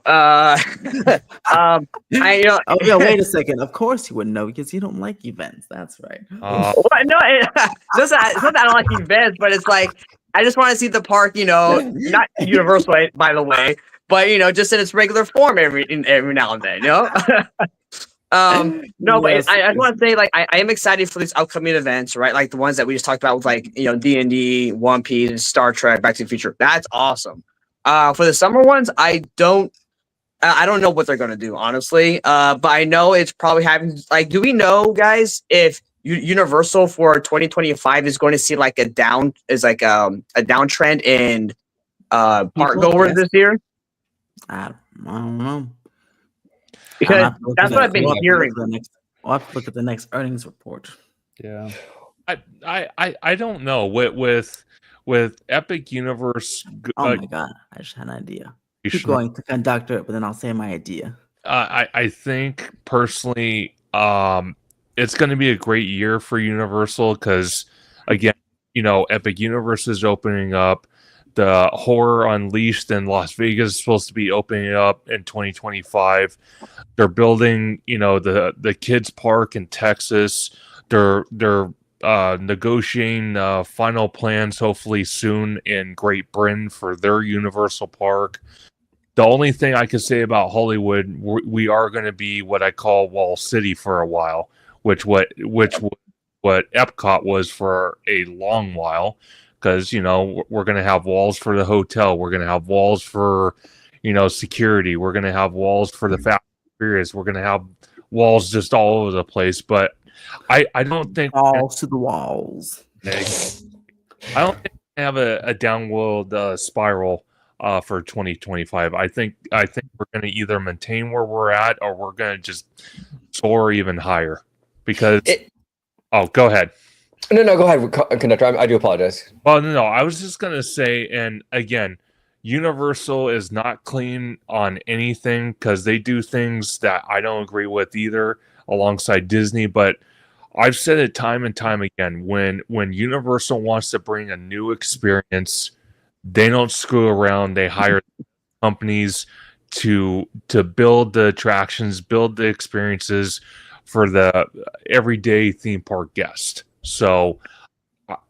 Wait a second. Of course you wouldn't know because you don't like events. That's right. No, it's not that I don't like events, but it's like I just want to see the park. Not Universal, by the way. But just in its regular form every now and then, No, but I just want to say, like, I am excited for these upcoming events, right? Like the ones that we just talked about with, like, D&D, One Piece, Star Trek, Back to the Future. That's awesome. For the summer ones, I don't know what they're gonna do, honestly. But I know it's probably having, like, do we know, guys, if Universal for 2025 is going to see like a downtrend in park goers this year? I don't know. Because that's what I've been hearing. I'll have to look at the next earnings report. Yeah. I don't know with Epic Universe. Oh my god! I just had an idea. Keep going to conductor, but then I'll say my idea. I think personally, it's going to be a great year for Universal because, again, Epic Universe is opening up. The Horror Unleashed in Las Vegas is supposed to be opening up in 2025. They're building, the kids park in Texas. They're negotiating final plans hopefully soon in Great Britain for their Universal Park. The only thing I could say about Hollywood, we are going to be what I call Wall City for a while, which what Epcot was for a long while. Because, we're going to have walls for the hotel. We're going to have walls for, security. We're going to have walls for the Fast and Furious. We're going to have walls just all over the place. But I don't think... Walls to the walls. I don't think we have a downward spiral for 2025. I think we're going to either maintain where we're at or we're going to just soar even higher. Because... go ahead. No, go ahead, conductor. I do apologize. Well, no, I was just going to say, and again, Universal is not clean on anything because they do things that I don't agree with either alongside Disney. But I've said it time and time again, when Universal wants to bring a new experience, they don't screw around. They hire companies to build the attractions, build the experiences for the everyday theme park guest. So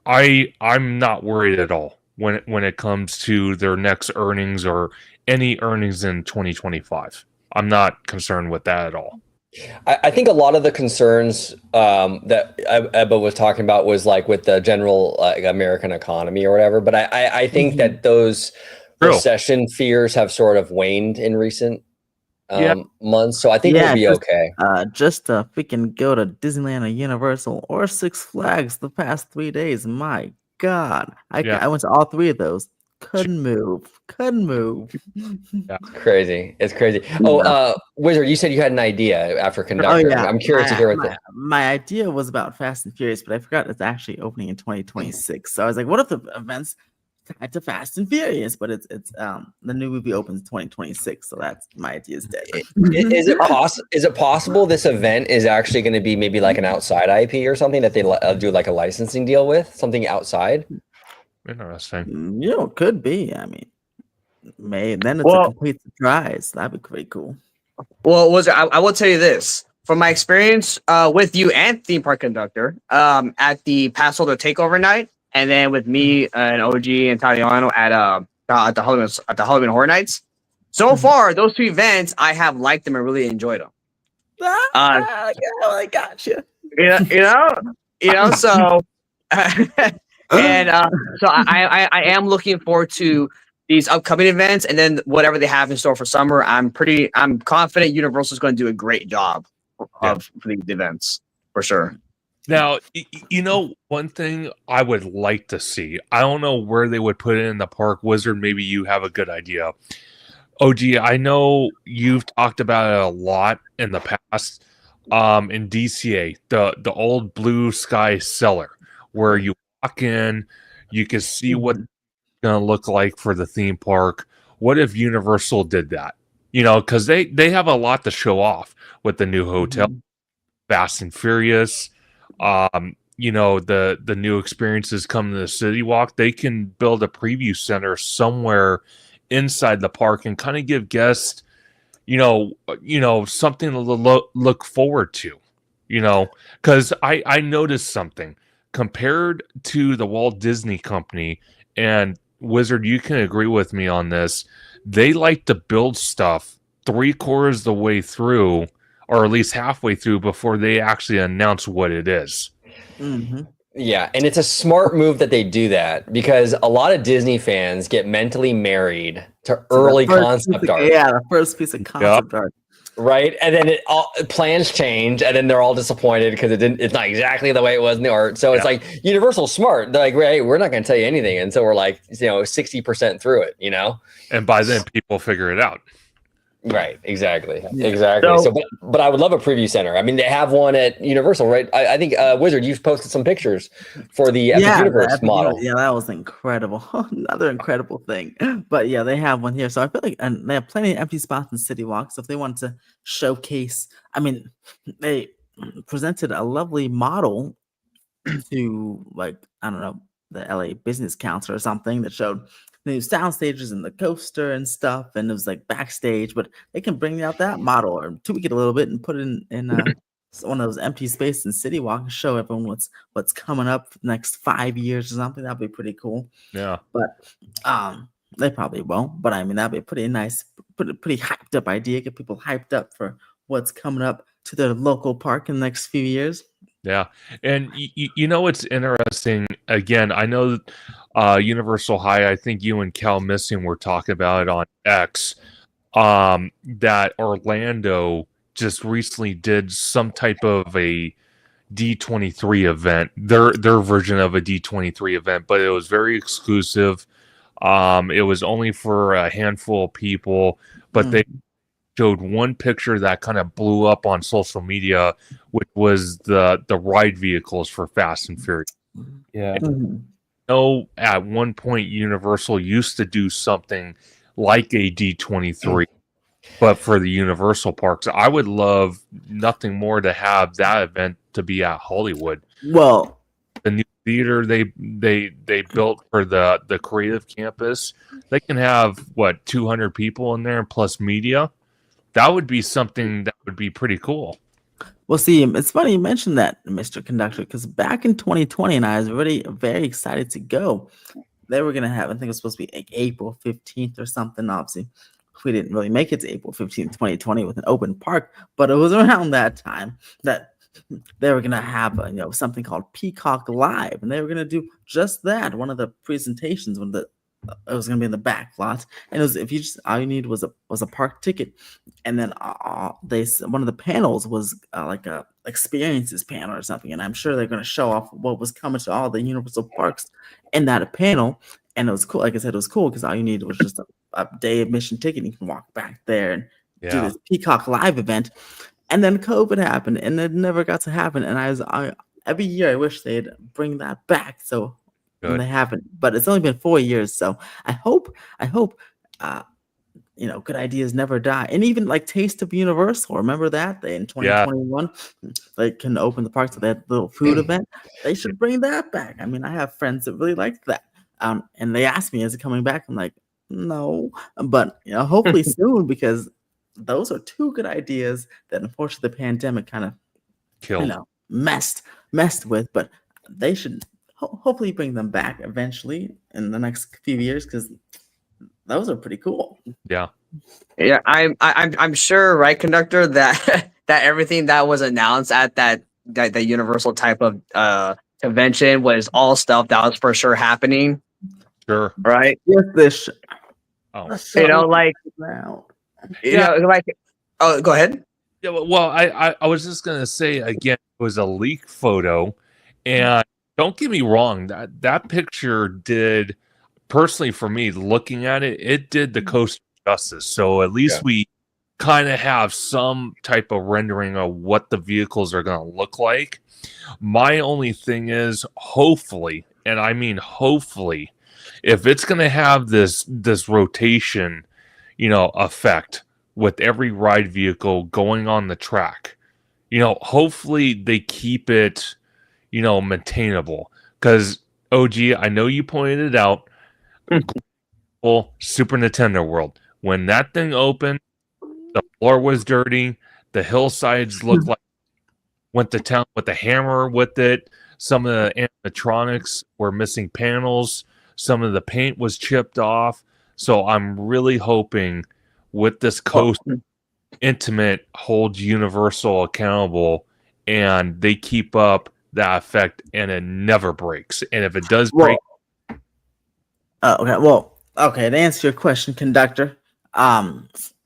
I'm not worried at all when it comes to their next earnings or any earnings in 2025. I'm not concerned with that at all. I think a lot of the concerns that Ebba was talking about was like with the general American economy or whatever. But I think that those recession fears have sort of waned in recent months, so I think we'll be okay. Just to freaking go to Disneyland or Universal or Six Flags the past 3 days. My God, I went to all three of those. Couldn't move. Yeah. Crazy. It's crazy. Oh, Wizard, you said you had an idea after conductor. Oh, yeah. I'm curious to hear what my idea was about Fast and Furious, but I forgot it's actually opening in 2026. So I was like, what if the events tied to Fast and Furious? But it's the new movie opens 2026, so that's my idea is dead. Is it possible this event is actually going to be maybe like an outside IP or something that they do like a licensing deal with, something outside? Interesting. It could be. I mean, then it's a complete surprise. That'd be pretty cool. Well, I will tell you this from my experience with you and theme park conductor at the Pass Holder Takeover night, and then with me and OG and Taliano at the Halloween Horror Nights. So far, those two events, I have liked them and really enjoyed them. I got you. So. And so I am looking forward to these upcoming events, and then whatever they have in store for summer. I'm confident Universal is going to do a great job for these events for sure. Now, one thing I would like to see, I don't know where they would put it in the park. Wizard, maybe you have a good idea. OG, I know you've talked about it a lot in the past. In DCA, the old Blue Sky Cellar, where you walk in, you can see what it's going to look like for the theme park. What if Universal did that? Because they have a lot to show off with the new hotel, Fast and Furious. The new experiences coming to the City Walk. They can build a preview center somewhere inside the park and kind of give guests, something to look forward to. Because I noticed something. Compared to the Walt Disney Company, and Wizard, you can agree with me on this, they like to build stuff 3/4 the way through, or at least halfway through, before they actually announce what it is. Mm-hmm. Yeah, and it's a smart move that they do that, because a lot of Disney fans get mentally married to early concept art. Yeah, the first piece of concept art. Right, and then plans change, and then they're all disappointed because it's not exactly the way it was in the art. So it's like Universal's smart. They're like, hey, we're not going to tell you anything, and so we're like, 60% through it, And by then, people figure it out. Right, exactly. So- So, but I would love a preview center. I mean, they have one at Universal, right? I think Wizard, you've posted some pictures for the Epic Universe model. Yeah, that was incredible. Another incredible thing. But yeah, they have one here. So I feel like, and they have plenty of empty spots in City Walk. So if they want to showcase, I mean, they presented a lovely model to, like, I don't know, the LA Business Council or something that showed new sound stages and the coaster and stuff, and it was like backstage. But they can bring out that model or tweak it a little bit and put it in one of those empty spaces in City Walk and show everyone what's coming up for the next 5 years or something. That'd be pretty cool. Yeah. But they probably won't. But I mean, that'd be a pretty nice, pretty hyped up idea. Get people hyped up for what's coming up to their local park in the next few years. Yeah. And you know what's interesting? Again, I know Universal High, I think you and Cal Missing were talking about it on X, that Orlando just recently did some type of a D23 event, their version of a D23 event, but it was very exclusive. It was only for a handful of people, but they showed one picture that kind of blew up on social media, which was the ride vehicles for Fast and Furious. Yeah. At one point Universal used to do something like a D23, but for the Universal parks. I would love nothing more to have that event to be at Hollywood. Well, The new theater they built for the creative campus, they can have 200 people in there plus media. That would be something that would be pretty cool. well, see, it's funny you mentioned that, Mr. Conductor, because back in 2020, and I was really very excited to go. They were gonna have, I think it was supposed to be like April 15th or something. Obviously, we didn't really make it to April 15th, 2020, with an open park, but it was around that time that they were gonna have something called Peacock Live, and they were gonna do just that. One of the presentations, it was gonna be in the back lot, and it was, if you just, all you need was a park ticket, and then one of the panels was like a experiences panel or something, and I'm sure they're gonna show off what was coming to all the Universal parks in that panel, and it was cool. Like I said, it was cool because all you needed was just a day admission ticket, and you can walk back there and do this Peacock Live event. And then COVID happened, and it never got to happen. And every year I wish they'd bring that back. So. And they haven't, but it's only been 4 years, so I hope, good ideas never die. And even like Taste of Universal, remember that in 2021, they can open the parks with that little food event. They should bring that back. I mean, I have friends that really liked that, and they asked me, "Is it coming back?" I'm like, "No," but hopefully soon, because those are two good ideas that unfortunately the pandemic kind of Killed. Messed with, but they should. Hopefully bring them back eventually in the next few years, because those are pretty cool. Yeah. I'm sure, right, Conductor, that that everything that was announced at that Universal type of convention was all stuff that was for sure happening. Sure. Right. Yes, this. Oh. Like. Oh, go ahead. Yeah. Well, I was just gonna say again, it was a leak photo, and don't get me wrong, that picture did, personally for me, looking at it, it did the coast justice. So at least we kind of have some type of rendering of what the vehicles are going to look like. My only thing is, hopefully, and I mean hopefully, if it's going to have this rotation, effect with every ride vehicle going on the track, hopefully they keep it maintainable, because OG, I know you pointed it out. Super Nintendo World, when that thing opened, the floor was dirty, the hillsides looked like went to town with a hammer with it. Some of the animatronics were missing panels, some of the paint was chipped off. So I'm really hoping with this Coast Intimate holds Universal accountable, and they keep up that effect, and it never breaks. And if it does break, okay. Well, okay. To answer your question, Conductor,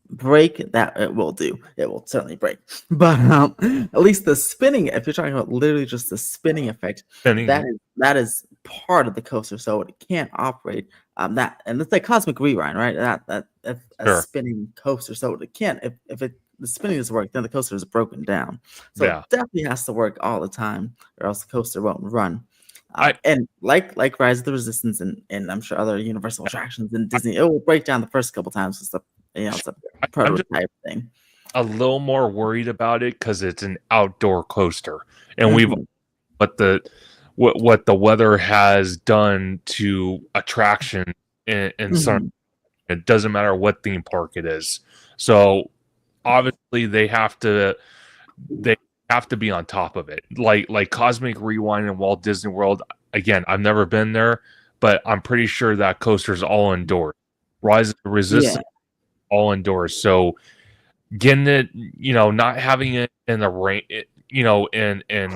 break, that it will do. It will certainly break. But at least the spinning, if you're talking about literally just the spinning effect, that is part of the coaster, so it can't operate that, and it's like Cosmic Rewind, right? That's a Sure. spinning coaster, so it can't, if the spinning doesn't work, then the coaster is broken down. So Yeah. it definitely has to work all the time, or else the coaster won't run. I- And like Rise of the Resistance and I'm sure other Universal attractions in Disney, it will break down the first couple times. It's it's a I'm just prototype thing. a little more worried about it because it's an outdoor coaster, and we've what the weather has done to attraction in some. It doesn't matter what theme park it is. So obviously they have to be on top of it. Like Cosmic Rewind and Walt Disney World. Again, I've never been there, but I'm pretty sure that coaster's all indoors. Rise of the Resistance, all indoors. So getting it, not having it in the rain, and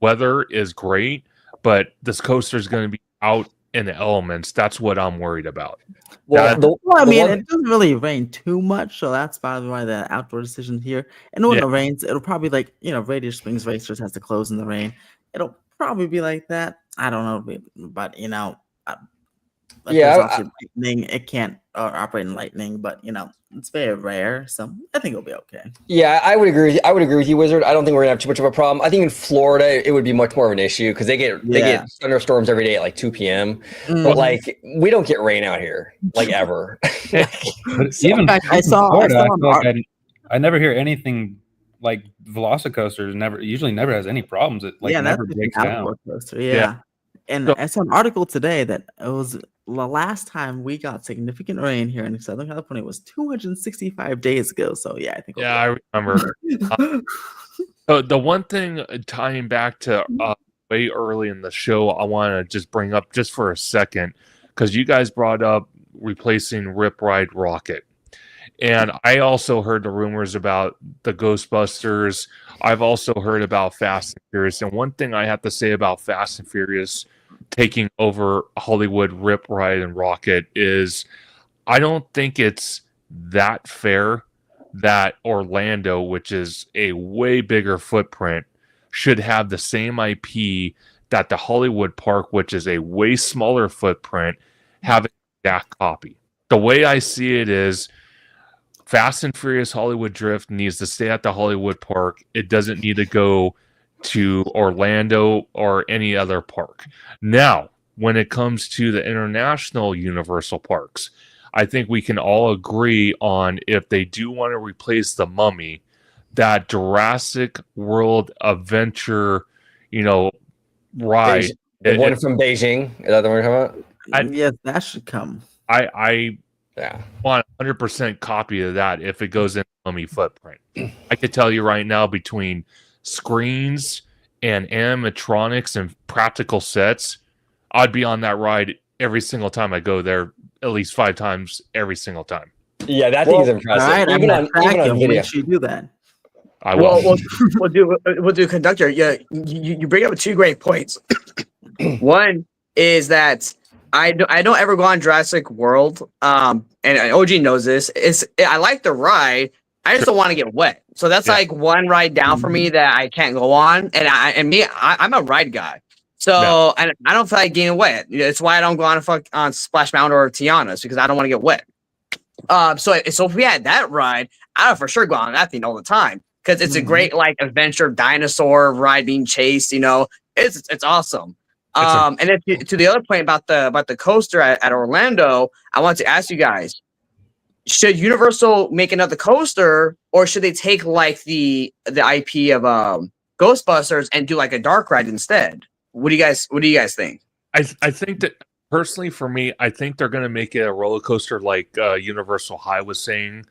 weather is great, but this coaster is going to be out in the elements. That's what I'm worried about. Well, I mean, it doesn't really rain too much, so that's probably why the outdoor decision here. And when it rains, it'll probably Radiator Springs Racers has to close in the rain. It'll probably be like that. I don't know, but lightning. It can't operate in lightning, but it's very rare, so I think it'll be okay. Yeah, I would agree. I would agree with you, Wizard. I don't think we're gonna have too much of a problem. I think in Florida it would be much more of an issue because they get thunderstorms every day at like 2 p.m. But like we don't get rain out here like ever. Even I saw I never hear anything like Velocicoaster usually never has any problems. It never breaks down. Coaster, And I saw an article today that it was the last time we got significant rain here in Southern California was 265 days ago. So I think. Yeah, I remember. So the one thing tying back to way early in the show, I want to just bring up just for a second because you guys brought up replacing Rip Ride Rocket. And I also heard the rumors about the Ghostbusters. I've also heard about Fast and Furious. And one thing I have to say about Fast and Furious taking over Hollywood Rip Ride and Rocket is I don't think it's that fair that Orlando, which is a way bigger footprint, should have the same IP that the Hollywood Park, which is a way smaller footprint, have an exact copy. The way I see it is Fast and Furious Hollywood Drift needs to stay at the Hollywood Park. It doesn't need to go to Orlando or any other park. Now, when it comes to the international Universal parks, I think we can all agree on if they do want to replace the Mummy, that Jurassic World Adventure, ride. The one from Beijing. Is that the one you're talking about? Yes, that should come. I want 100% copy of that if it goes in the Mummy footprint. I could tell you right now between screens and animatronics and practical sets, I'd be on that ride every single time I go there, at least 5 times every single time. Yeah, that thing is impressive. All right, even on video. Make sure you do that. I will. We'll do conductor. Yeah, you bring up 2 great points. One is that I don't ever go on Jurassic World. And OG knows this. I like the ride. I just don't want to get wet. So that's like one ride down for me that I can't go on. And I'm a ride guy. So and I don't feel like getting wet. It's why I don't go on Splash Mountain or Tiana's because I don't want to get wet. So if we had that ride, I would for sure go on that thing all the time because it's a great like adventure dinosaur ride being chased. It's awesome. And then to the other point about the coaster at Orlando, I want to ask you guys: should Universal make another coaster, or should they take like the IP of Ghostbusters and do like a dark ride instead? What do you guys think? I think that personally, for me, I think they're going to make it a roller coaster like Universal High was saying.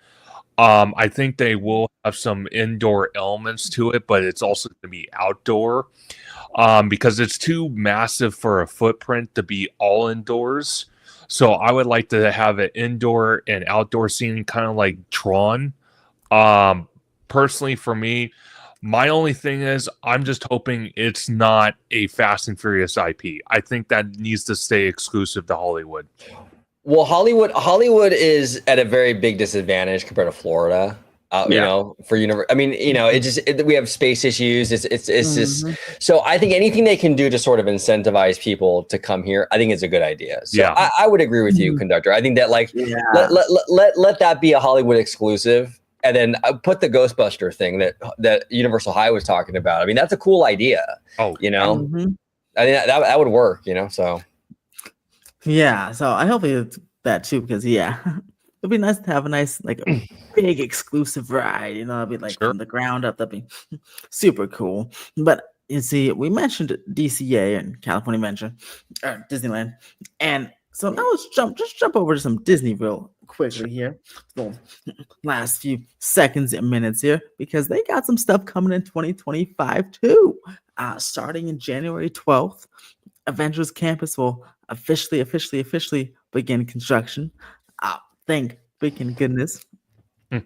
I think they will have some indoor elements to it, but it's also going to be outdoor because it's too massive for a footprint to be all indoors. So I would like to have an indoor and outdoor scene, kind of like Tron. Personally, for me, my only thing is I'm just hoping it's not a Fast and Furious IP. I think that needs to stay exclusive to Hollywood. Well, Hollywood is at a very big disadvantage compared to Florida. You Yeah. know, for I mean, you know, we have space issues. It's just Mhm. so I think anything they can do to sort of incentivize people to come here, I think it's a good idea. So Yeah. I would agree with you, Mhm. Conductor. I think that like Yeah. let that be a Hollywood exclusive, and then put the Ghostbuster thing that Universal High was talking about. I mean, that's a cool idea. Oh, You know, Mhm. I think that would work. You know, so. Yeah, so I hope it's that too because yeah, it'd be nice to have a nice like a big exclusive ride. You know, it'd be like Sure. from the ground up. That'd be super cool. But you see, we mentioned DCA and California mentioned Disneyland, and so now let's jump over to some Disney real quickly here. So, last few seconds and minutes here because they got some stuff coming in 2025 too. Starting in January 12th. Avengers Campus will officially begin construction. Thank freaking goodness. Hmm.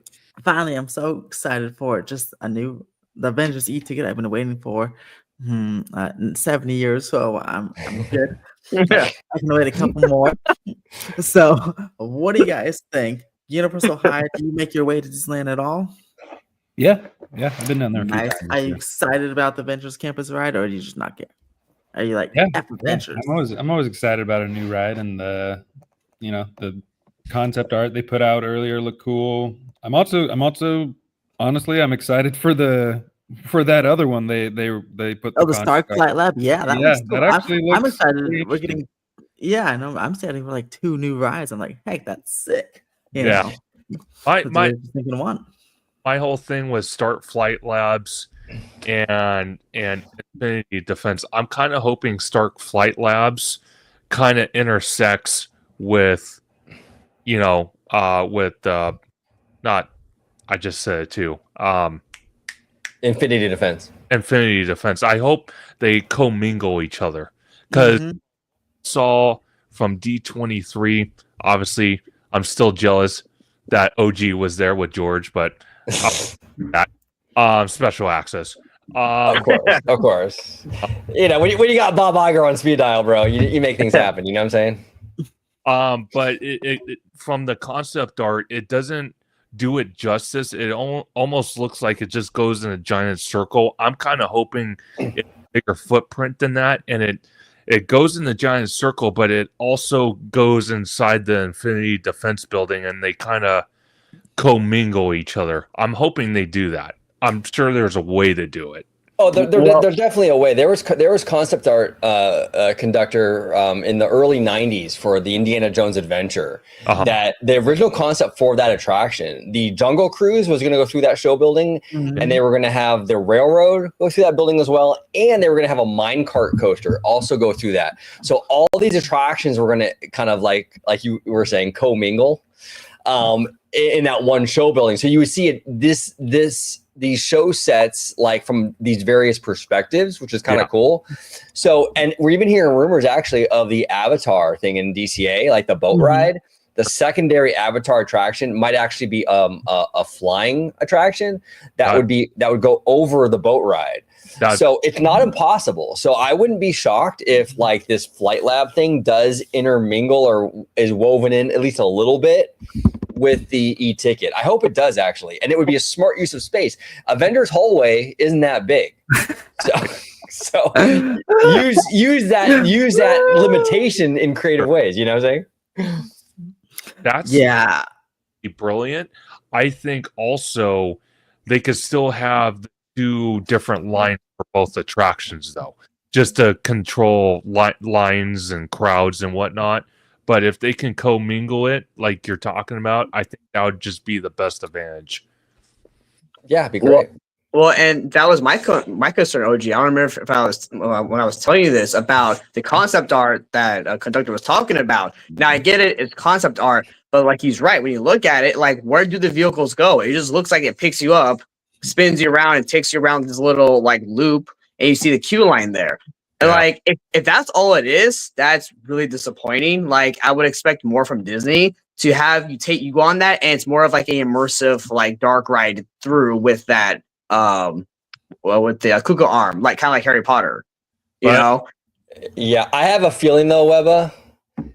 Finally, I'm so excited for it. Just the Avengers e-ticket I've been waiting for 70 years, so I'm good. Yeah. I can wait a couple more. So, what do you guys think? Universal High, do you make your way to Disneyland at all? Yeah, I've been down there a few Nice. times. Are you excited about the Avengers Campus ride, or do you just not care? Are you like Yeah, F yeah. Adventures? I'm always excited about a new ride, and the concept art they put out earlier looked cool. I'm also honestly I'm excited for that other one they put Oh, the the Stark concept art. Flight Lab. Yeah, that Yeah, looks that cool. actually I'm looks excited. pretty We're interesting. getting. Yeah, I know. I'm excited for like 2 new rides. I'm like, heck, that's sick. You Yeah. know, My that's my what I was thinking of one. my whole thing was Start Flight Labs and Infinity Defense. I'm kind of hoping Stark Flight Labs kind of intersects with, with not. I just said it too. Infinity Defense. Infinity Defense. I hope they commingle each other because Mhm. saw from D23. Obviously, I'm still jealous that OG was there with George, but that special access. Of course. You know, when you got Bob Iger on speed dial, bro, you make things happen. You know what I'm saying? But it from the concept art, it doesn't do it justice. It almost looks like it just goes in a giant circle. I'm kind of hoping it's a bigger footprint than that, and it goes in the giant circle, but it also goes inside the Infinity Defense building, and they kind of commingle each other. I'm hoping they do that. I'm sure there's a way to do it. Oh, there's definitely a way. There was concept art Conductor in the early '90s for the Indiana Jones Adventure. Uh-huh. That the original concept for that attraction, the Jungle Cruise was going to go through that show building, Mhm. and they were going to have the railroad go through that building as well, and they were going to have a minecart coaster also go through that. So all these attractions were going to kind of like you were saying commingle in that one show building. So you would see it these show sets like from these various perspectives, which is kind of cool. So, and we're even hearing rumors actually of the Avatar thing in DCA, like the boat ride. The secondary Avatar attraction might actually be a flying attraction that would go over the boat ride. So it's not impossible. So I wouldn't be shocked if like this Flight Lab thing does intermingle or is woven in at least a little bit with the e-ticket. I hope it does actually, and it would be a smart use of space. A vendor's hallway isn't that big, so use that limitation in creative ways. You know what I'm saying? That's brilliant. I think also they could still have the 2 different lines for both attractions, though, just to control lines and crowds and whatnot. But if they can commingle it like you're talking about, I think that would just be the best advantage. Yeah, it'd be great. Well, and that was my concern, OG. I don't remember if I was when I was telling you this about the concept art that Conductor was talking about. Now I get it; it's concept art, but like he's right. When you look at it, like where do the vehicles go? It just looks like it picks you up, spins you around, and takes you around this little like loop, and you see the queue line there. And like if that's all it is, that's really disappointing. Like I would expect more from Disney to have you go on that, and it's more of like a immersive like dark ride through with that with the Kuka arm, like kind of like Harry Potter. You know? Yeah, I have a feeling though, Webba,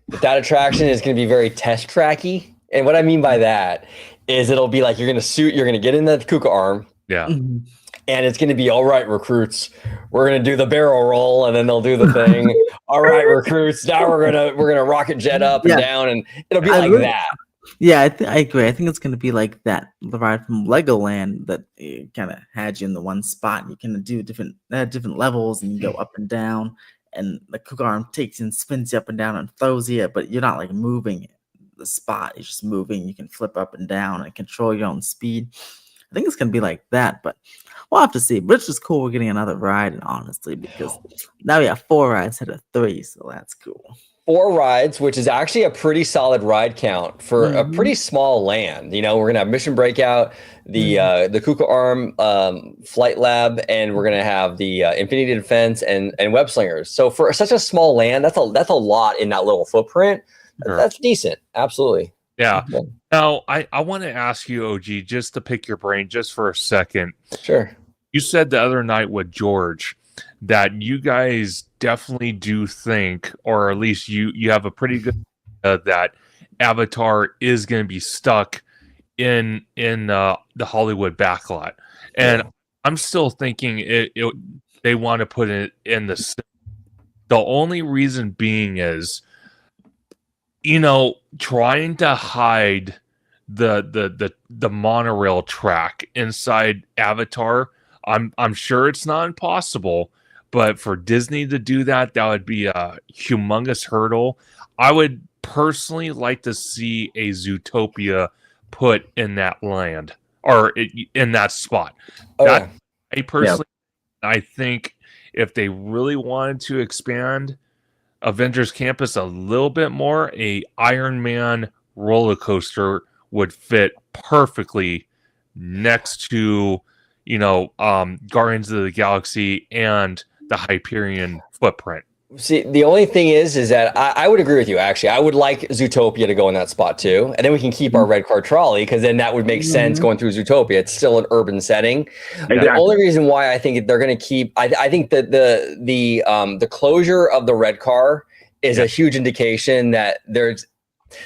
that attraction is going to be very test tracky. And what I mean by that is it'll be like you're going to get in the Kuka arm. Yeah. Mhm. And it's going to be, all right, recruits, we're going to do the barrel roll, and then they'll do the thing. All right, recruits, now we're gonna rocket jet up and down, and it'll be like that. Yeah, I agree. I think it's going to be like that, the ride from Legoland that kind of had you in the one spot. You can do different levels, and you go up and down, and the Kuka arm takes you and spins you up and down and throws you, but you're not like moving the spot. You're just moving. You can flip up and down and control your own speed. I think it's going to be like that, but we'll have to see. But it's just cool we're getting another ride, honestly, because now we have 4 rides instead of 3, so that's cool. 4 rides, which is actually a pretty solid ride count for a pretty small land. You know, we're gonna have Mission Breakout, the Kuka Arm Flight Lab, and we're gonna have the Infinity Defense and Web Slingers. So for such a small land, that's a lot in that little footprint. Sure. That's decent, absolutely. Yeah. Now, I want to ask you, OG, just to pick your brain just for a second. Sure. You said the other night with George that you guys definitely do think, or at least you have a pretty good that Avatar is going to be stuck in the Hollywood backlot, and I'm still thinking they want to put it in the only reason being is, you know, trying to hide the monorail track inside Avatar. I'm sure it's not impossible, but for Disney to do that would be a humongous hurdle. I would personally like to see a Zootopia put in that land or in that spot. I personally, I think if they really wanted to expand Avengers Campus a little bit more, a Iron Man roller coaster would fit perfectly next to, you know, Guardians of the Galaxy and the Hyperion footprint. See, the only thing is that I would agree with you, actually. I would like Zootopia to go in that spot, too. And then we can keep our red car trolley, because then that would make sense going through Zootopia. It's still an urban setting. Exactly. The only reason why I think they're going to keep... I think that the closure of the red car is a huge indication that there's...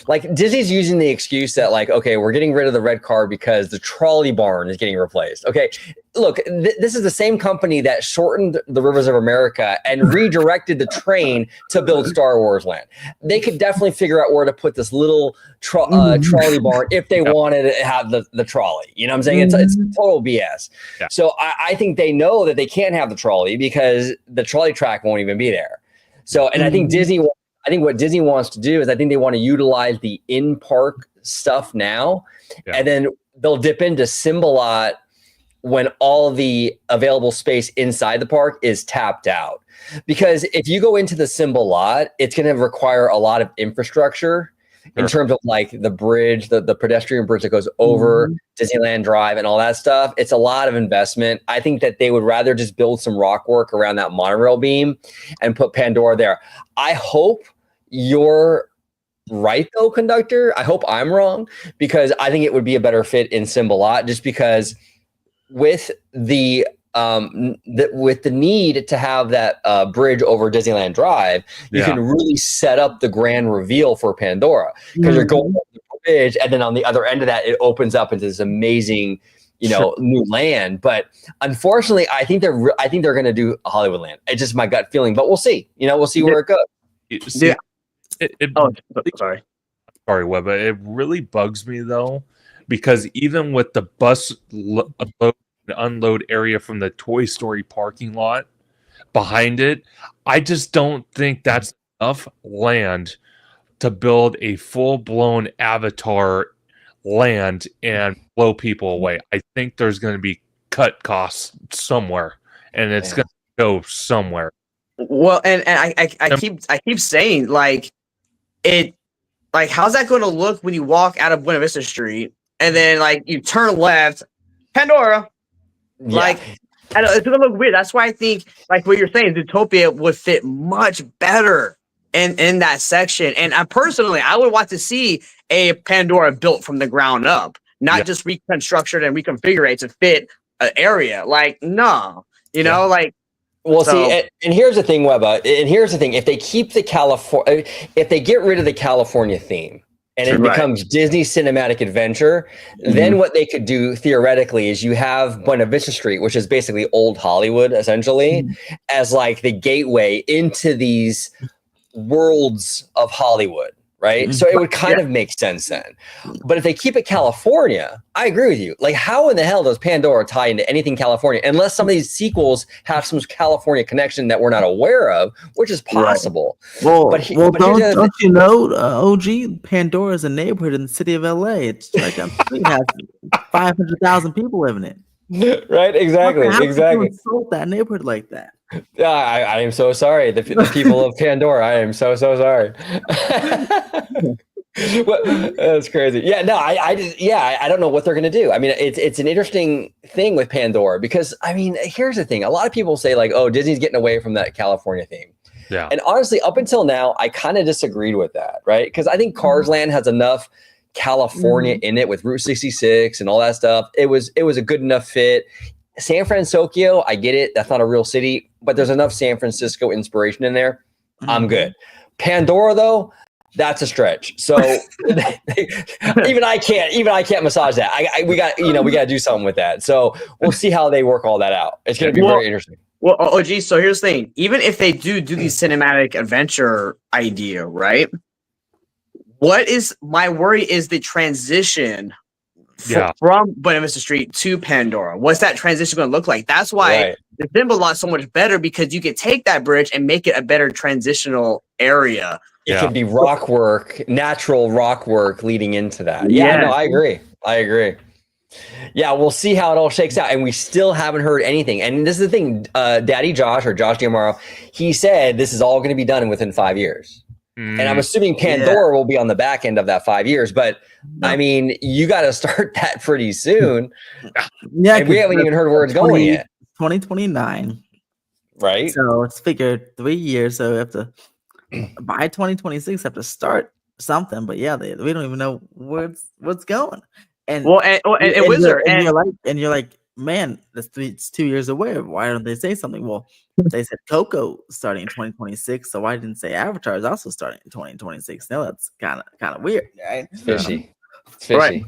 Like, Disney's using the excuse that, like, okay, we're getting rid of the red car because the trolley barn is getting replaced. Okay, look, this is the same company that shortened the Rivers of America and redirected the train to build Star Wars Land. They could definitely figure out where to put this little trolley barn if they wanted to have the trolley. You know what I'm saying? It's total BS. Yeah. So I think they know that they can't have the trolley because the trolley track won't even be there. So, and I think what Disney wants to do is I think they want to utilize the in-park stuff now, and then they'll dip into Symbolot when all the available space inside the park is tapped out. Because if you go into the Symbolot, it's going to require a lot of infrastructure in terms of like the bridge, the pedestrian bridge that goes over Disneyland Drive and all that stuff. It's a lot of investment. I think that they would rather just build some rock work around that monorail beam and put Pandora there. I hope you're right, though, conductor. I hope I'm wrong, because I think it would be a better fit in Symbolot, just because with the need to have that bridge over Disneyland Drive, you can really set up the grand reveal for Pandora, because you're going over the bridge, and then on the other end of that, it opens up into this amazing, you know, new land. But unfortunately, I think they're going to do Hollywood Land. It's just my gut feeling, but we'll see. You know, we'll see where it goes. Sorry, Webb. It really bugs me, though, because even with the bus unload area from the Toy Story parking lot behind it, I just don't think that's enough land to build a full-blown Avatar land and blow people away. I think there's going to be cut costs somewhere, and it's going to go somewhere. Well, and I keep saying, like, how's that going to look when you walk out of Buena Vista Street and then like you turn left, Pandora? Like, I don't, it's going to look weird. That's why I think, like what you're saying, Zootopia would fit much better in that section. And I would want to see a Pandora built from the ground up, not just reconstructed and reconfigured to fit an area. Like, no, you know, like Well, So- see, and here's the thing, Webba. And here's the thing: if they keep if they get rid of the California theme, and it Right. becomes Disney Cinematic Adventure, then what they could do theoretically is you have Buena Vista Street, which is basically old Hollywood, essentially, as like the gateway into these worlds of Hollywood. Right. So it would kind of make sense then. But if they keep it California, I agree with you. Like, how in the hell does Pandora tie into anything California? Unless some of these sequels have some California connection that we're not aware of, which is possible. Well, But don't you know, OG, Pandora is a neighborhood in the city of LA. It's right down the street. It has 500,000 people living in it. Right? Exactly. How could Exactly. you insult that neighborhood like that? I am so sorry. The people of Pandora, I am so sorry. Well, that's crazy. Yeah, no, I don't know what they're gonna do. I mean, it's an interesting thing with Pandora because I mean, here's the thing: a lot of people say like, "Oh, Disney's getting away from that California theme." Yeah, and honestly, up until now, I kind of disagreed with that, right? Because I think Cars Land has enough California in it with Route 66 and all that stuff. It was a good enough fit. San Francisco, I get it. That's not a real city, but there's enough San Francisco inspiration in there. I'm good. Pandora, though, that's a stretch. So even I can't massage that. We got to do something with that. So we'll see how they work all that out. It's going to be very interesting. Well, OG, so here's the thing. Even if they do these cinematic adventure idea, right? What is my worry is the transition from Buena Vista Street to Pandora. What's that transition going to look like? That's why the symbol lot so much better because you could take that bridge and make it a better transitional area. It could be rock work, natural rock work leading into that. Yeah, no, I agree. Yeah, we'll see how it all shakes out. And we still haven't heard anything. And this is the thing, Daddy Josh or Josh Diamaro, he said this is all going to be done within 5 years. And I'm assuming Pandora will be on the back end of that 5 years. But I mean, you got to start that pretty soon. Yeah, and we haven't even heard where it's going yet. 2029. Right. So it's figured 3 years. So we have to, by 2026, have to start something. But yeah, we don't even know what's going. And Wizard, you're like, man, it's 2 years away. Why don't they say something? Well, they said Coco starting in 2026, so why didn't say Avatar is also starting in 2026? No, that's kind of weird, right? It's fishy. Right.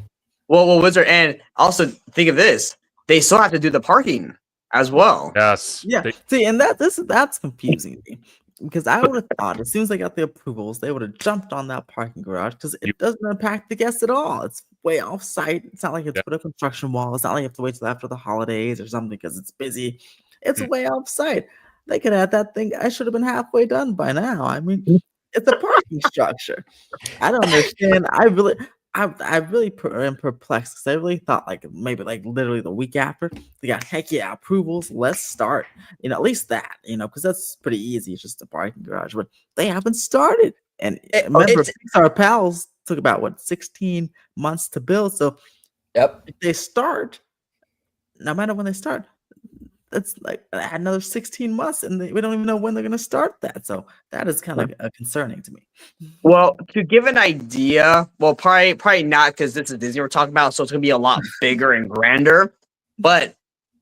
Well, Wizard, and also think of this: they still have to do the parking as well. Yes. Yeah. See, and that's confusing me. Because I would have thought as soon as they got the approvals, they would have jumped on that parking garage because it doesn't impact the guests at all. It's way off site. It's not like it's put a construction wall. It's not like you have to wait till after the holidays or something because it's busy. It's way off site. They could have that thing. I should have been halfway done by now. I mean, it's a parking structure. I don't understand. I really am perplexed because I really thought like maybe like literally the week after they got approvals. Let's start. At least that. Because that's pretty easy. It's just a parking garage, but they haven't started. And remember, Pixar Pals took about 16 months to build. So if they start, no matter when they start, that's like another 16 months, and we don't even know when they're going to start that. So that is kind of concerning to me. Well, to give an idea, well, probably not because this is Disney we're talking about, so it's going to be a lot bigger and grander. But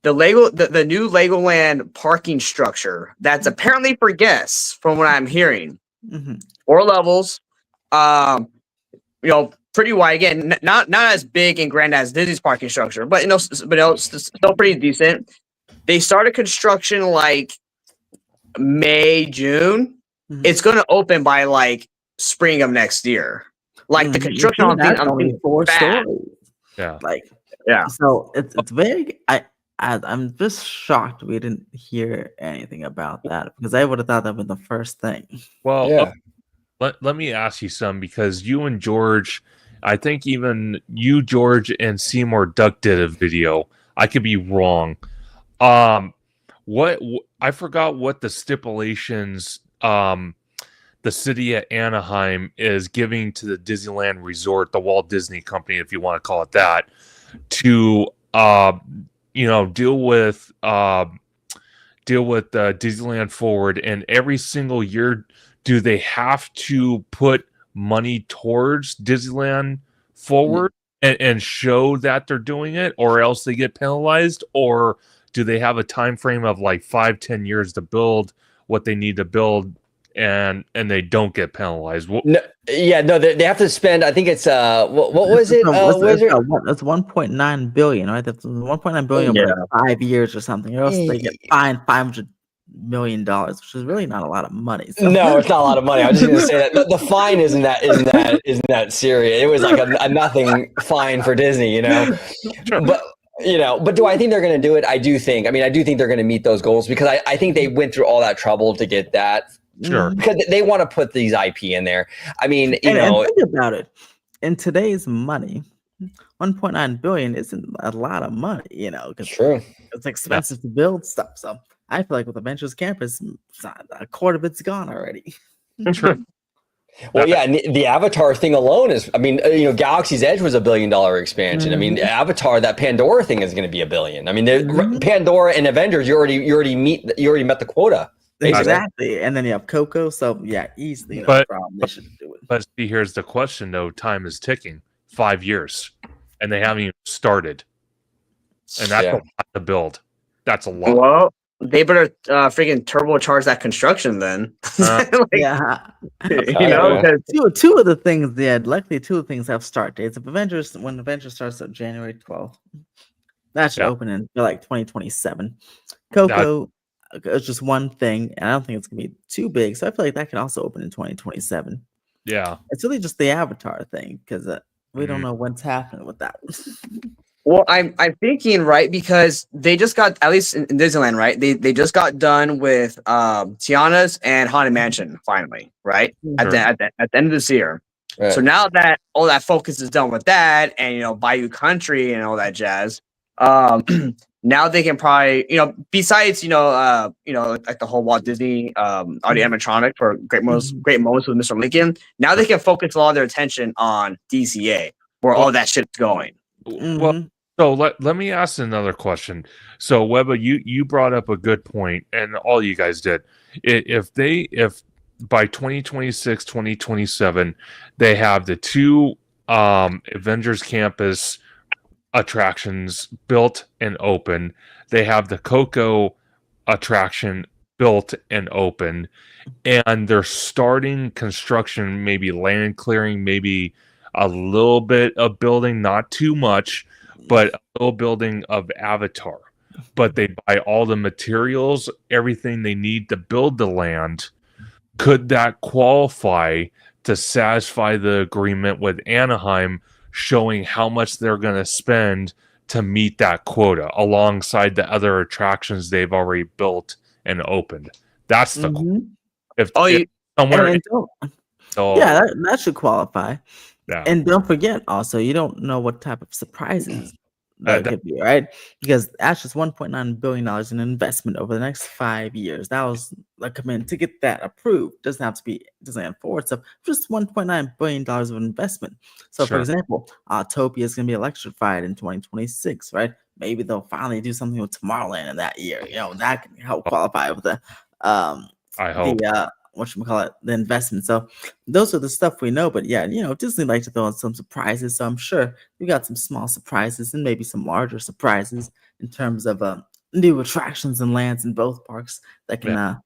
the new Legoland parking structure that's apparently for guests, from what I'm hearing, 4 levels, pretty wide. Again, not as big and grand as Disney's parking structure, but still pretty decent. They started construction like May, June. It's going to open by like spring of next year. Like the construction on things, I'm only 4 stories. Yeah. So it's very. I'm just shocked we didn't hear anything about that because I would have thought that was the first thing. Well, let me ask you some because you and George, I think even you, George, and Seymour Duck did a video. I could be wrong. What I forgot what the stipulations the city of Anaheim is giving to the Disneyland Resort, the Walt Disney Company, if you want to call it that, to deal with Disneyland Forward, and every single year do they have to put money towards Disneyland Forward and show that they're doing it, or else they get penalized, or do they have a time frame of like 5-10 years to build what they need to build, and they don't get penalized? No, they have to spend. I think it's what was it? It's 1.9 billion, right? That's 1.9 billion over like 5 years or something. Or else they get fined $500 million, which is really not a lot of money. So. No, it's not a lot of money. I was just going to say that the fine isn't that serious. It was like a nothing fine for Disney, But but do I think they're going to do it? I do think. I mean, I do think they're going to meet those goals because I think they went through all that trouble to get that. Sure. Because they want to put these IP in there. I mean, and think about it. In today's money, 1.9 billion isn't a lot of money, because true. It's expensive to build stuff. So I feel like with Avengers Campus, a quarter of it's gone already. Sure. Well, yeah, and the Avatar thing alone is, I mean, Galaxy's Edge was $1 billion expansion. I mean, Avatar, that Pandora thing is going to be $1 billion. I mean, Pandora and Avengers, you already met the quota. Basically. Exactly, and then you have Coco. So yeah, easily no problem. They should do it. But see, here's the question though: time is ticking. 5 years, and they haven't even started, and that's a lot to build. That's a lot. Well, they better freaking turbocharge that construction then. Yeah, because two of the things luckily two of the things have start dates. When Avengers starts on January 12th, that should open in like 2027. Coco. It's just one thing, and I don't think it's gonna be too big, so I feel like that can also open in 2027. Yeah, it's really just the Avatar thing because we don't know what's happening with that. Well, I'm thinking right because they just got, at least in Disneyland, right? They just got done with Tiana's and Haunted Mansion finally, right? At the end of this year. Right. So now that all that focus is done with that, and Bayou Country and all that jazz, now they can probably, besides, like the whole Walt Disney audio animatronic for great moments with Mr. Lincoln, now they can focus a lot of their attention on DCA, where all that shit's going. Well, so let me ask another question. So Webba, you brought up a good point, and all you guys did. If by 2026, 2027, they have the two Avengers Campus attractions built and open. They have the Coco attraction built and open, and they're starting construction, maybe land clearing, maybe a little bit of building, not too much, but a little building of Avatar. But they buy all the materials, everything they need to build the land. Could that qualify to satisfy the agreement with Anaheim, showing how much they're going to spend to meet that quota alongside the other attractions they've already built and opened? That's the that should qualify. Yeah. And don't forget also, you don't know what type of surprises that could be, right? Because that's just $1.9 billion in investment over the next 5 years. That was a commitment to get that approved. Doesn't have to be Disneyland Forward stuff. Just $1.9 billion of investment. So, for example, Autopia is going to be electrified in 2026, right? Maybe they'll finally do something with Tomorrowland in that year. That can help qualify with the I hope. The investment. So those are the stuff we know. But yeah, Disney likes to throw in some surprises. So I'm sure we got some small surprises and maybe some larger surprises in terms of new attractions and lands in both parks that can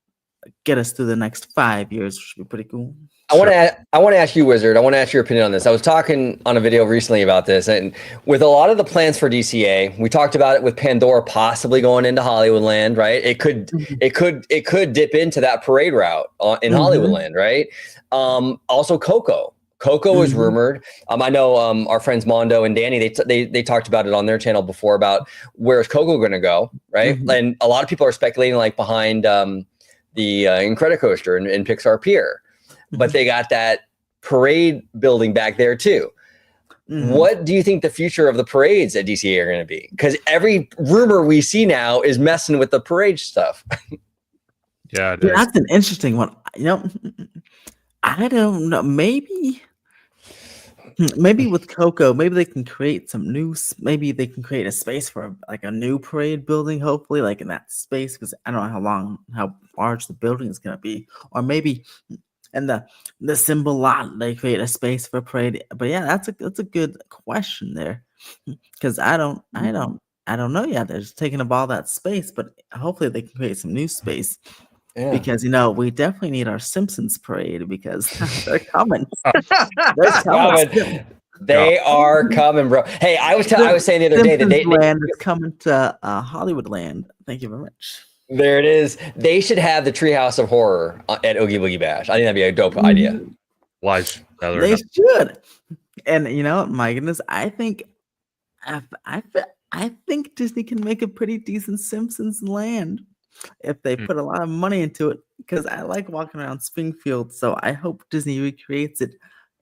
get us through the next 5 years, which would be pretty cool. I want to ask you, Wizard. I want to ask your opinion on this. I was talking on a video recently about this, and with a lot of the plans for DCA, we talked about it with Pandora possibly going into Hollywoodland, right? It could dip into that parade route in Hollywoodland, right? Also, Coco is rumored. I know our friends Mondo and Danny, they talked about it on their channel before about where's Coco going to go, right? And a lot of people are speculating like behind the Incredicoaster in Pixar Pier. But they got that parade building back there too. What do you think the future of the parades at DCA are going to be? Because every rumor we see now is messing with the parade stuff. Yeah, it is. That's an interesting one. I don't know. Maybe with Coco, maybe they can create some new. Maybe they can create a space for like a new parade building. Hopefully, like in that space, because I don't know how large the building is going to be, or maybe. And the symbol lot, they create a space for parade. But yeah, that's a good question there, because I I don't know yet. They're just taking up all that space, but hopefully they can create some new space. Yeah. Because we definitely need our Simpsons parade because they're coming. They're coming. They are coming, bro. Hey, I was saying the other day that Land is coming to Hollywood Land. Thank you very much. There it is. They should have the Treehouse of Horror at Oogie Boogie Bash. I think that'd be a dope idea. They should. And my goodness, I think Disney can make a pretty decent Simpsons land if they put a lot of money into it. Because I like walking around Springfield, so I hope Disney recreates it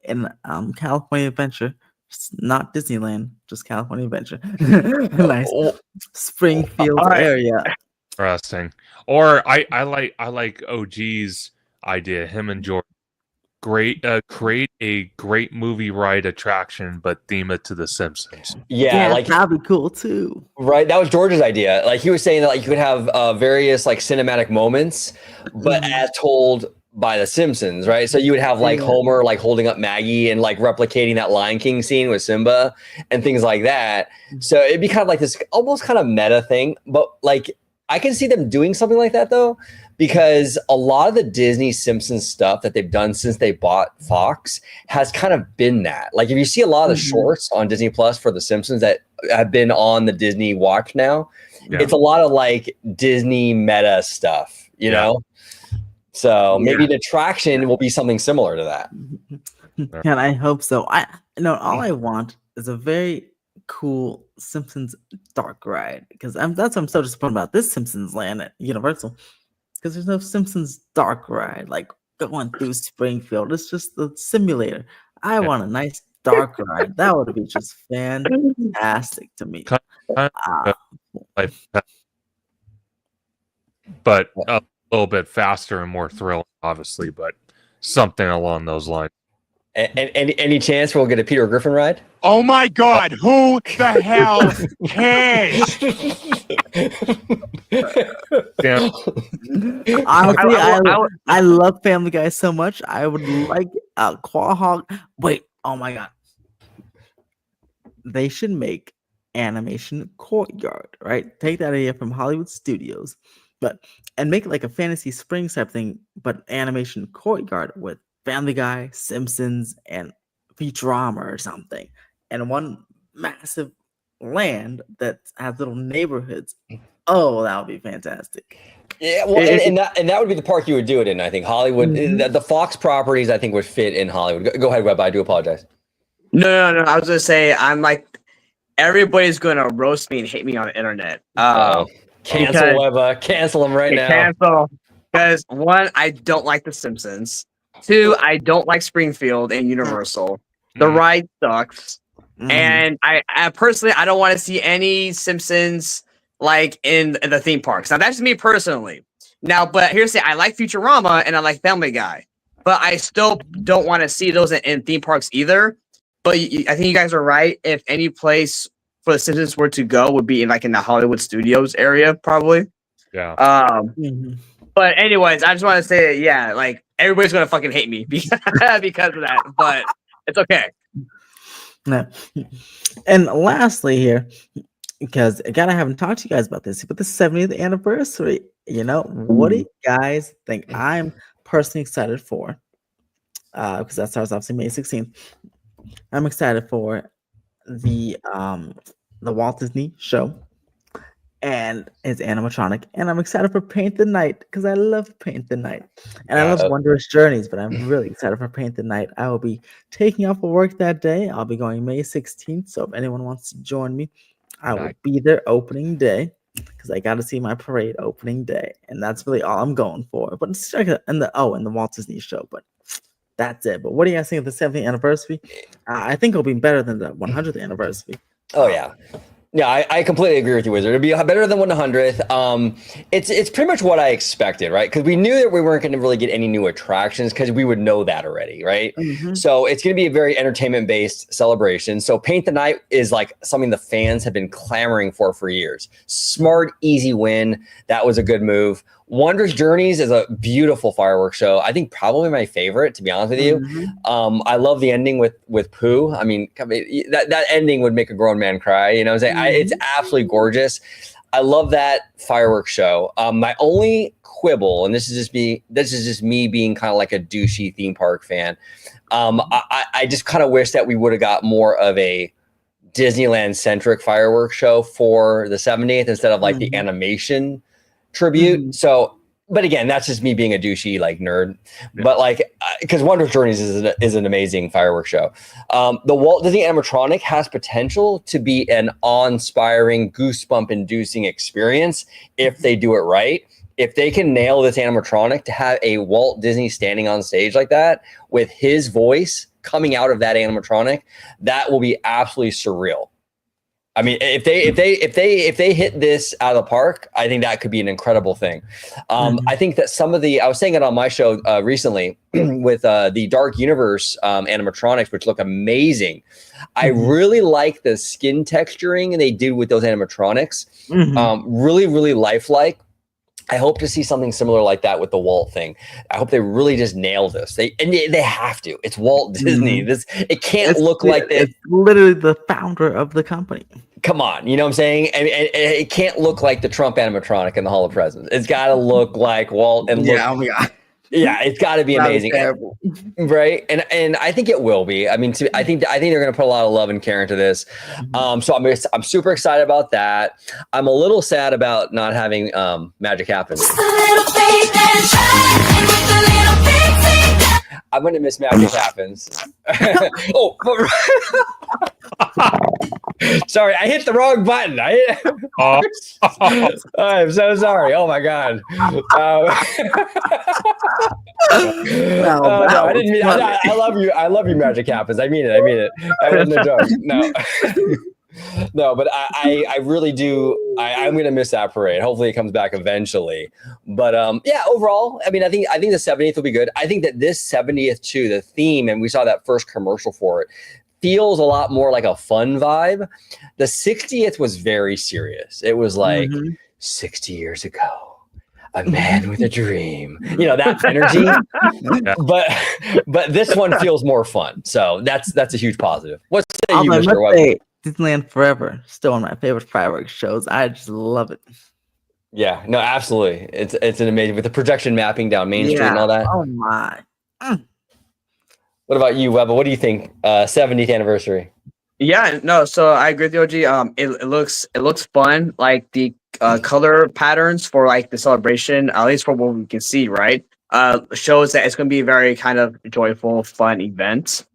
in California Adventure. It's not Disneyland, just California Adventure. Nice Springfield area. Interesting. Or I like OG's idea. Him and George create a great movie ride attraction, but theme it to The Simpsons. Yeah, that'd be cool too. Right, that was George's idea. Like he was saying that you could have various cinematic moments, but as told by The Simpsons, right? So you would have Homer holding up Maggie and replicating that Lion King scene with Simba and things like that. So it'd be kind of this almost kind of meta thing, but I can see them doing something like that though, because a lot of the Disney Simpsons stuff that they've done since they bought Fox has kind of been that. If you see a lot of the shorts on Disney Plus for the Simpsons that have been on the Disney Watch now, it's a lot of Disney meta stuff, you know? So maybe the attraction will be something similar to that. And I hope so. All I want is a very cool Simpsons dark ride, because that's what I'm so disappointed about this Simpsons land at Universal, because there's no Simpsons dark ride going through Springfield. It's just the simulator. I want a nice dark ride. That would be just fantastic to me. But a little bit faster and more thrilling, obviously, but something along those lines. Any chance we'll get a Peter Griffin ride? Oh my God! Who the hell cares? Damn. Honestly, I love Family Guy so much. I would like a Quahog. Wait, oh my God! They should make Animation Courtyard, right? Take that idea from Hollywood Studios, and make it a Fantasy Springs type thing, but Animation Courtyard with Family Guy, Simpsons, and Futurama or something, and one massive land that has little neighborhoods. Oh, that would be fantastic. Yeah, well, and that would be the park you would do it in. I think Hollywood, the Fox properties, I think would fit in Hollywood. Go ahead, Webb. I do apologize. No. I was gonna say everybody's gonna roast me and hate me on the internet. Cancel Webb. Cancel him right now. Cancel, because one, I don't like The Simpsons. Two, I don't like Springfield and Universal. The ride sucks. And I personally, I don't want to see any Simpsons in the theme parks. Now, that's me personally. Now, but here's the thing. I like Futurama and I like Family Guy. But I still don't want to see those in theme parks either. But I think you guys are right. If any place for the Simpsons were to go would be in the Hollywood Studios area, probably. Yeah. But anyways, I just want to say, everybody's gonna fucking hate me because of that. But it's okay. No. And lastly here, because again, I haven't talked to you guys about this, but the 70th anniversary, what do you guys think I'm personally excited for? Because that starts obviously May 16th. I'm excited for the Walt Disney show and his animatronic, and I'm excited for Paint the Night because I love Paint the Night, and I love Wondrous Journeys, but I'm really excited for Paint the Night. I will be taking off of work that day. I'll be going May 16th, so if anyone wants to join me, I will be there opening day because I got to see my parade opening day, and that's really all I'm going for. But it's and the Walt Disney show, but that's it. But what do you guys think of the 70th anniversary? I think it'll be better than the 100th anniversary. Oh yeah. Yeah, I completely agree with you, Wizard. It'd be better than 100th. It's pretty much what I expected, right? Because we knew that we weren't going to really get any new attractions because we would know that already, right? So it's going to be a very entertainment-based celebration. So Paint the Night is something the fans have been clamoring for years. Smart, easy win. That was a good move. Wondrous Journeys is a beautiful fireworks show. I think probably my favorite, to be honest with you. I love the ending with Pooh. I mean, that ending would make a grown man cry. You know what I'm saying? It's absolutely gorgeous. I love that fireworks show. My only quibble, and this is just me being kind of like a douchey theme park fan. I just kind of wish that we would have got more of a Disneyland centric fireworks show for the 70th instead of like the animation tribute. So, but again, that's just me being a douchey like nerd. But like, because Wondrous Journeys is an amazing fireworks show. The Walt Disney animatronic has potential to be an awe-inspiring, goosebump-inducing experience if they do it right. If they can nail this animatronic to have a Walt Disney standing on stage like that with his voice coming out of that animatronic, that will be absolutely surreal. I mean, if they hit this out of the park, I think that could be an incredible thing. I think that I was saying it on my show recently with the Dark Universe animatronics, which look amazing. I really like the skin texturing they did with those animatronics. Really, really lifelike. I hope to see something similar like that with the Walt thing. I hope they really just nail this. They have to. It's Walt Disney. It can't look like this. It's literally the founder of the company. Come on, you know what I'm saying? And it can't look like the Trump animatronic in the Hall of Presidents. It's got to look like Walt and look. Oh my God. Yeah, it's got to be amazing, right? And I think it will be. I mean, I think they're going to put a lot of love and care into this. So I'm super excited about that. I'm a little sad about not having Magic Happen. I'm going to miss Magic Happens. Oh, sorry, I hit the wrong button. I'm so sorry. Oh my God. No, I didn't mean. I love you. I love you, Magic Happens. I mean it. I wasn't a joke. No. No, but I really do. I'm going to miss that parade. Hopefully it comes back eventually. But yeah, overall, I mean, I think the 70th will be good. I think that this 70th too, the theme, and we saw that first commercial for it, feels a lot more like a fun vibe. The 60th was very serious. It was like 60 years ago, a man with a dream. You know, that energy. But this one feels more fun. So that's a huge positive. What say you, Mr. Webb? Disneyland Forever, still one of my favorite fireworks shows. I just love it. Yeah, no, absolutely. It's an amazing with the projection mapping down Main Street and all that. Oh my. What about you, Webba? What do you think? 70th anniversary. Yeah, no. So I agree with you, OG. It looks fun. Like the color patterns for like the celebration, at least from what we can see, right? Shows that it's going to be a very kind of joyful, fun event.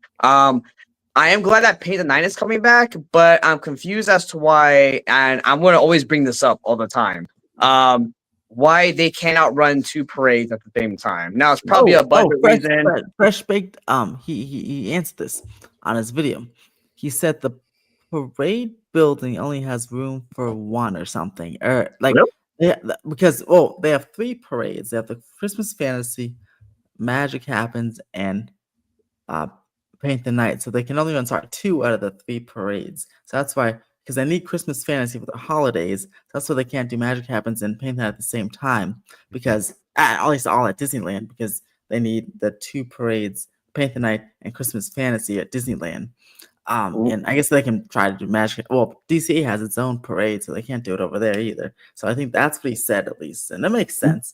I am glad that Paint the Night is coming back, but I'm confused as to why, and I'm going to always bring this up all the time. Why they cannot run two parades at the same time. Now it's probably a budget reason. Fresh Baked, he answered this on his video. He said the parade building only has room for one or something, or like because they have three parades. They have the Christmas Fantasy, Magic Happens, and Paint the Night. So they can only run two out of the three parades. So that's why, because they need Christmas Fantasy for the holidays. That's why they can't do Magic Happens and Paint the Night at the same time, because at least all at Disneyland, because they need the two parades, Paint the Night and Christmas Fantasy at Disneyland. And I guess they can try to do Magic. Well, DC has its own parade, so they can't do it over there either. So I think that's what he said, at least, and that makes sense.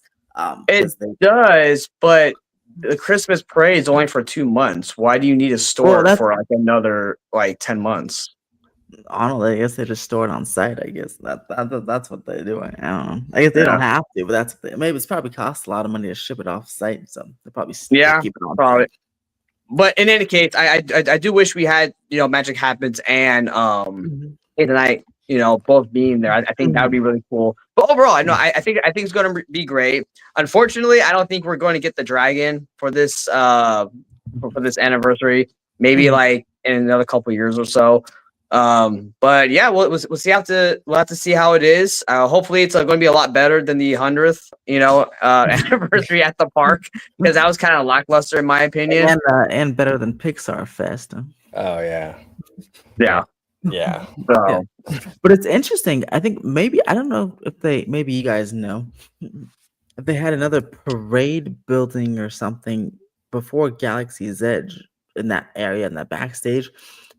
It does, but the Christmas parade is only for 2 months. Why do you need to store it for like another 10 months? I don't know. I guess they just store it on site. I guess that's what they do. I don't know. I guess they don't have to, but that's maybe it's probably costs a lot of money to ship it off site. So they probably keep it on probably. Site. But in any case, I do wish we had Magic Happens and Paint the Night both being there. I think that would be really cool. But overall, I think it's going to be great. Unfortunately, I don't think we're going to get the dragon for this for this anniversary. Maybe in another couple years or so. But yeah, we'll see. We'll have to see how it is. Hopefully, it's going to be a lot better than the 100th anniversary at the park, because that was kind of lackluster in my opinion, and better than Pixar Fest. Oh yeah. Yeah. So. But it's interesting. I think maybe, I don't know if maybe you guys know, if they had another parade building or something before Galaxy's Edge in that area in that backstage,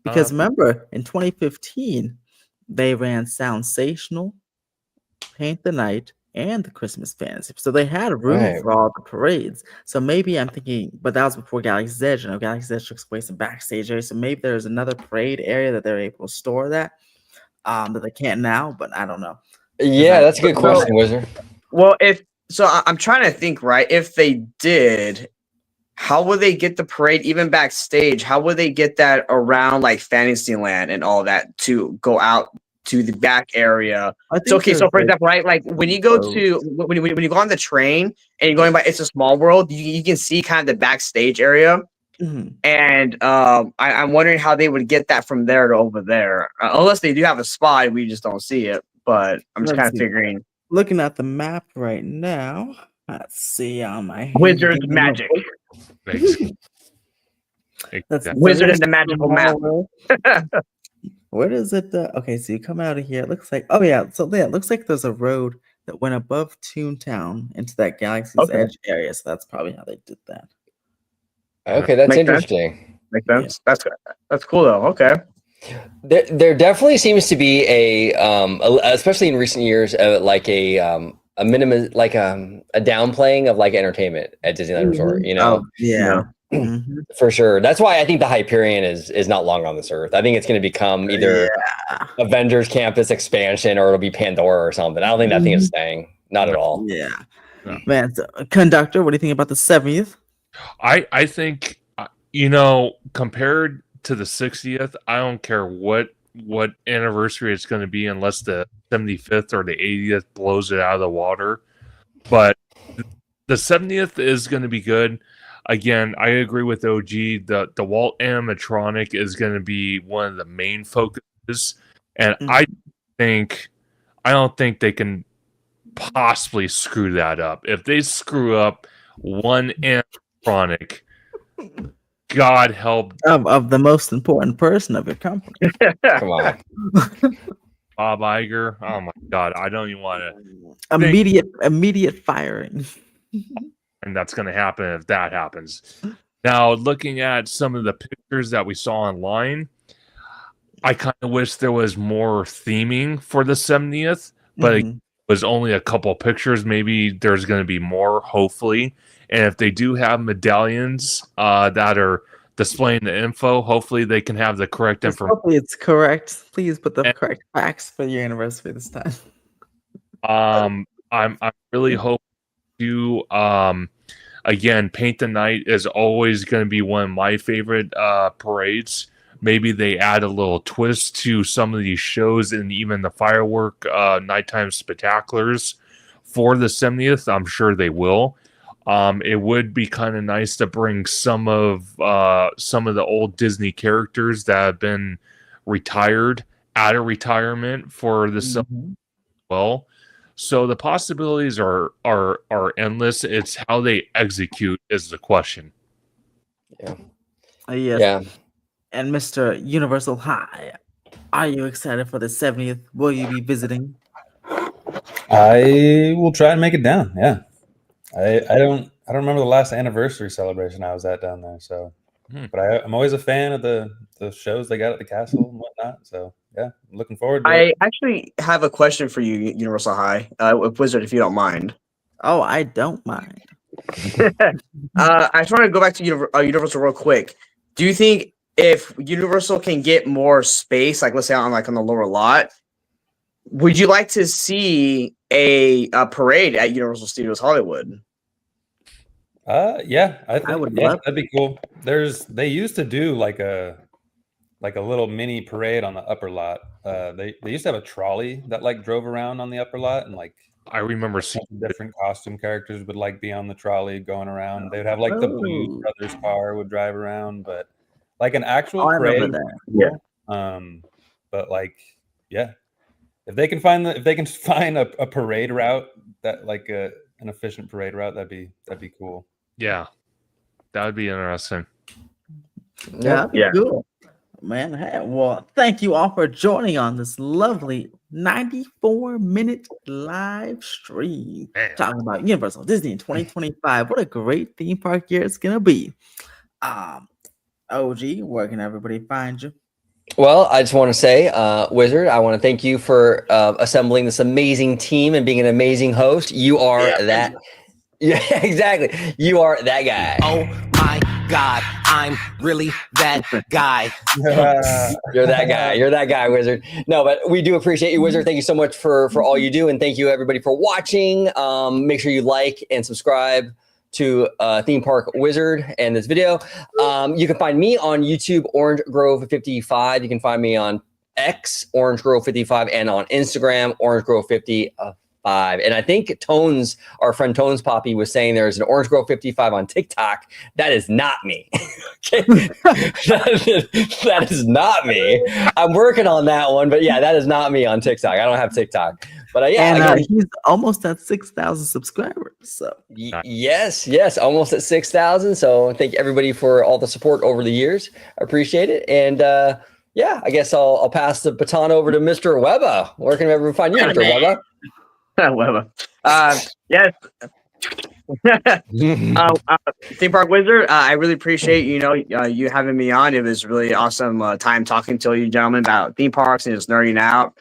because remember in 2015 they ran Soundsational, Paint the Night, and the Christmas Fantasy. So they had room Right. for all the parades. So maybe I'm thinking, but that was before Galaxy's Edge. You know, Galaxy's Edge took place in backstage area. So maybe there's another parade area that they're able to store that they can't now, but I don't know. Yeah, that's a good question, Wizard. Well, I'm trying to think, right? If they did, how would they get the parade even backstage? How would they get that around like Fantasyland and all that to go out to the back area? So for example, right, like when you go to when you go on the train and you're going by It's a Small World, you can see kind of the backstage area. Mm-hmm. And I'm wondering how they would get that from there to over there, unless they do have a spot, we just don't see it. But I'm just kind of figuring. Looking at the map right now, let's see on my Wizard's magic. That's Wizard and the magical map. Where is it? Okay, so you come out of here. It looks like it looks like there's a road that went above Toontown into that Galaxy's Edge area. So that's probably how they did that. Okay, that's interesting. Makes sense. Yeah. That's cool though. Okay. There definitely seems to be especially in recent years, like a minimum, like a downplaying of like entertainment at Disneyland Resort. You know, for sure. That's why I think the Hyperion is not long on this earth. I think it's going to become either Avengers Campus expansion or it'll be Pandora or something. I don't think that thing is staying. Not at all. Yeah, man. So, Conductor, what do you think about the 70th? I think compared to the 60th, I don't care what anniversary it's going to be unless the 75th or the 80th blows it out of the water. But the 70th is going to be good. Again, I agree with OG. The Walt animatronic is going to be one of the main focuses, and I don't think they can possibly screw that up. If they screw up one animatronic, God help of the most important person of your company. Come on, Bob Iger. Oh my God, I don't even want to. Immediate firing. And that's going to happen if that happens. Now, looking at some of the pictures that we saw online, I kind of wish there was more theming for the 70th, but it was only a couple pictures. Maybe there's going to be more, hopefully. And if they do have medallions that are displaying the info, hopefully they can have the correct information. Hopefully it's correct. Please put the correct facts for your anniversary this time. I'm really hoping to again, Paint the Night is always going to be one of my favorite parades. Maybe they add a little twist to some of these shows and even the firework nighttime spectaculars for the 70th. I'm sure they will. It would be kind of nice to bring some of the old Disney characters that have been retired out of retirement for the well. So the possibilities are endless. It's how they execute is the question. Yeah. Yes. Yeah. And Mr. Universal High, are you excited for the 70th? Will you be visiting? I will try and make it down. Yeah. I don't remember the last anniversary celebration I was at down there. So, but I'm always a fan of the shows they got at the castle and whatnot. So yeah, I'm looking forward to it. I actually have a question for you, Universal High, Wizard, if you don't mind. Oh, I don't mind. I just want to go back to Universal real quick. Do you think if Universal can get more space, like let's say on the lower lot, would you like to see a parade at Universal Studios Hollywood? Yeah, I think would that'd be cool. They used to do like a little mini parade on the upper lot. They used to have a trolley that like drove around on the upper lot, and like I remember seeing different costume characters would like be on the trolley going around. They'd have like the Blues Brothers car would drive around, but like an actual parade. But like, yeah, if they can find a parade route that like an efficient parade route, that'd be cool. Yeah, that would be interesting. Yeah. Cool. Man, hey, well, thank you all for joining on this lovely 94-minute live stream Man. talking about Universal Disney in 2025. What a great theme park year it's gonna be. OG, where can everybody find you? Well, I just want to say, Wizard, I want to thank you for assembling this amazing team and being an amazing host. You are that. Yeah, exactly. You are that guy. Oh my God, I'm really that guy. You're that guy. You're that guy, Wizard. No, but we do appreciate you, Wizard. Thank you so much for all you do, and thank you everybody for watching. Make sure you like and subscribe to Theme Park Wizard and this video. You can find me on YouTube, Orange Grove 55. You can find me on X, Orange Grove 55, and on Instagram, Orange Grove 55. And I think Tones, our friend Tones Poppy, was saying there's an Orange Grove 55 on TikTok. That is not me. Okay, that is not me. I'm working on that one, but yeah, that is not me on TikTok. I don't have TikTok. But yeah, And again, he's almost at 6,000 subscribers. So yes, almost at 6,000. So thank everybody for all the support over the years. I appreciate it. And yeah, I guess I'll pass the baton over to Mr. Webber. Where can everyone find you, Mr. Webber? Whatever. Yes. Theme Park Wizard, I really appreciate you having me on. It was really awesome time talking to you gentlemen about theme parks and just nerding out.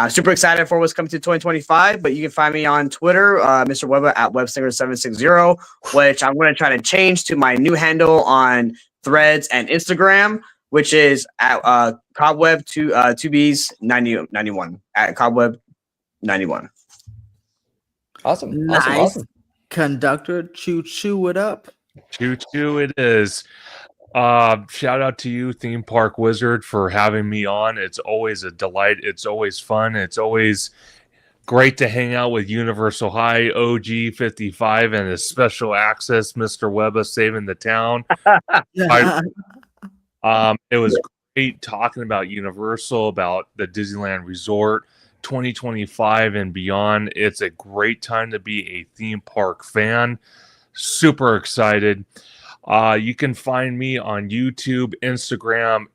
Super excited for what's coming to 2025. But you can find me on Twitter, Mr. Webber at Webslinger760, which I'm going to try to change to my new handle on Threads and Instagram, which is at Cobweb 2Bs91 at Cobweb 91. Awesome. nice. Conductor, choo it up. Choo it is. Shout out to you, Theme Park Wizard, for having me on. It's always a delight. It's always fun. It's always great to hang out with Universal High, OG 55, and his special access, Mr. Webber, saving the town. It was great talking about Universal, about the Disneyland Resort 2025 and beyond. It's a great time to be a theme park fan. Super excited. You can find me on YouTube, Instagram,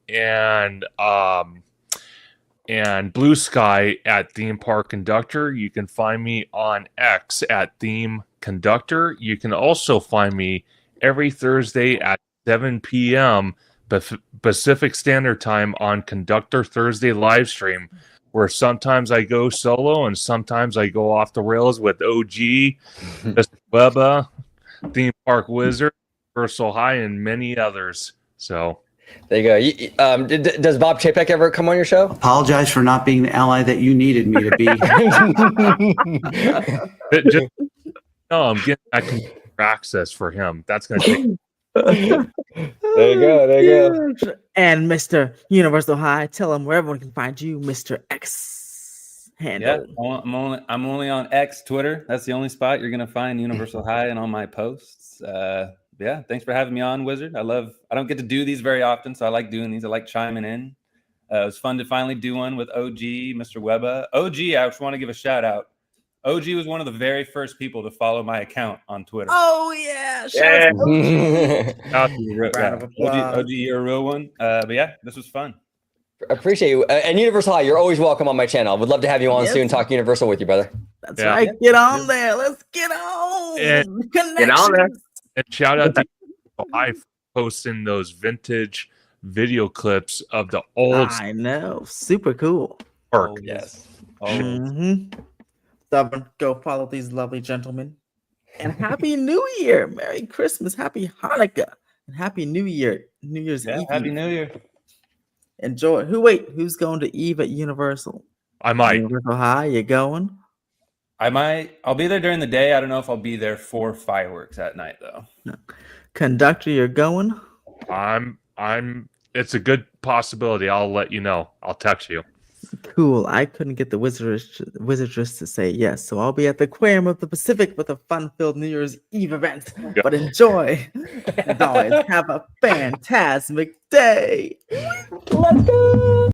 and Blue Sky at Theme Park Conductor. You can find me on X at Theme Conductor. You can also find me every Thursday at 7 p.m. Pacific Standard Time on Conductor Thursday live stream, where sometimes I go solo and sometimes I go off the rails with OG, Mr. Webber, Theme Park Wizard, Universal High, and many others. So there you go. Does Bob Chapek ever come on your show? Apologize for not being the ally that you needed me to be. I'm getting that access for him. That's going to take. There you go. And Mr. Universal High, tell him where everyone can find you, Mr. X handle. Yeah, I'm only on X, Twitter. That's the only spot you're gonna find Universal High and all my posts. Yeah, thanks for having me on, Wizard. I don't get to do these very often, so I like doing these. I like chiming in. It was fun to finally do one with OG, Mr. Webber. OG, I just want to give a shout out. OG was one of the very first people to follow my account on Twitter. Oh yeah, OG, you're a real one. But yeah, this was fun. Appreciate you. And Universal High, you're always welcome on my channel. Would love to have you on soon and talk Universal with you, brother. That's right. Get on there. Let's get on. Get on there. And shout out to High for posting those vintage video clips of the old. I know. Super cool. Park. Yes. Stubborn. Go follow these lovely gentlemen. And Happy New Year. Merry Christmas. Happy Hanukkah. And Happy New Year. New Year's Eve. Happy New Year. Enjoy. Who's going to Eve at Universal? I might. Universal High, you going? I might. I'll be there during the day. I don't know if I'll be there for fireworks at night though. No. Conductor, you're going? I'm it's a good possibility. I'll let you know. I'll text you. Cool. I couldn't get the wizardress to say yes, so I'll be at the Aquarium of the Pacific with a fun-filled New Year's Eve event. Yeah. But enjoy. As always, have a fantastic day. Let's go.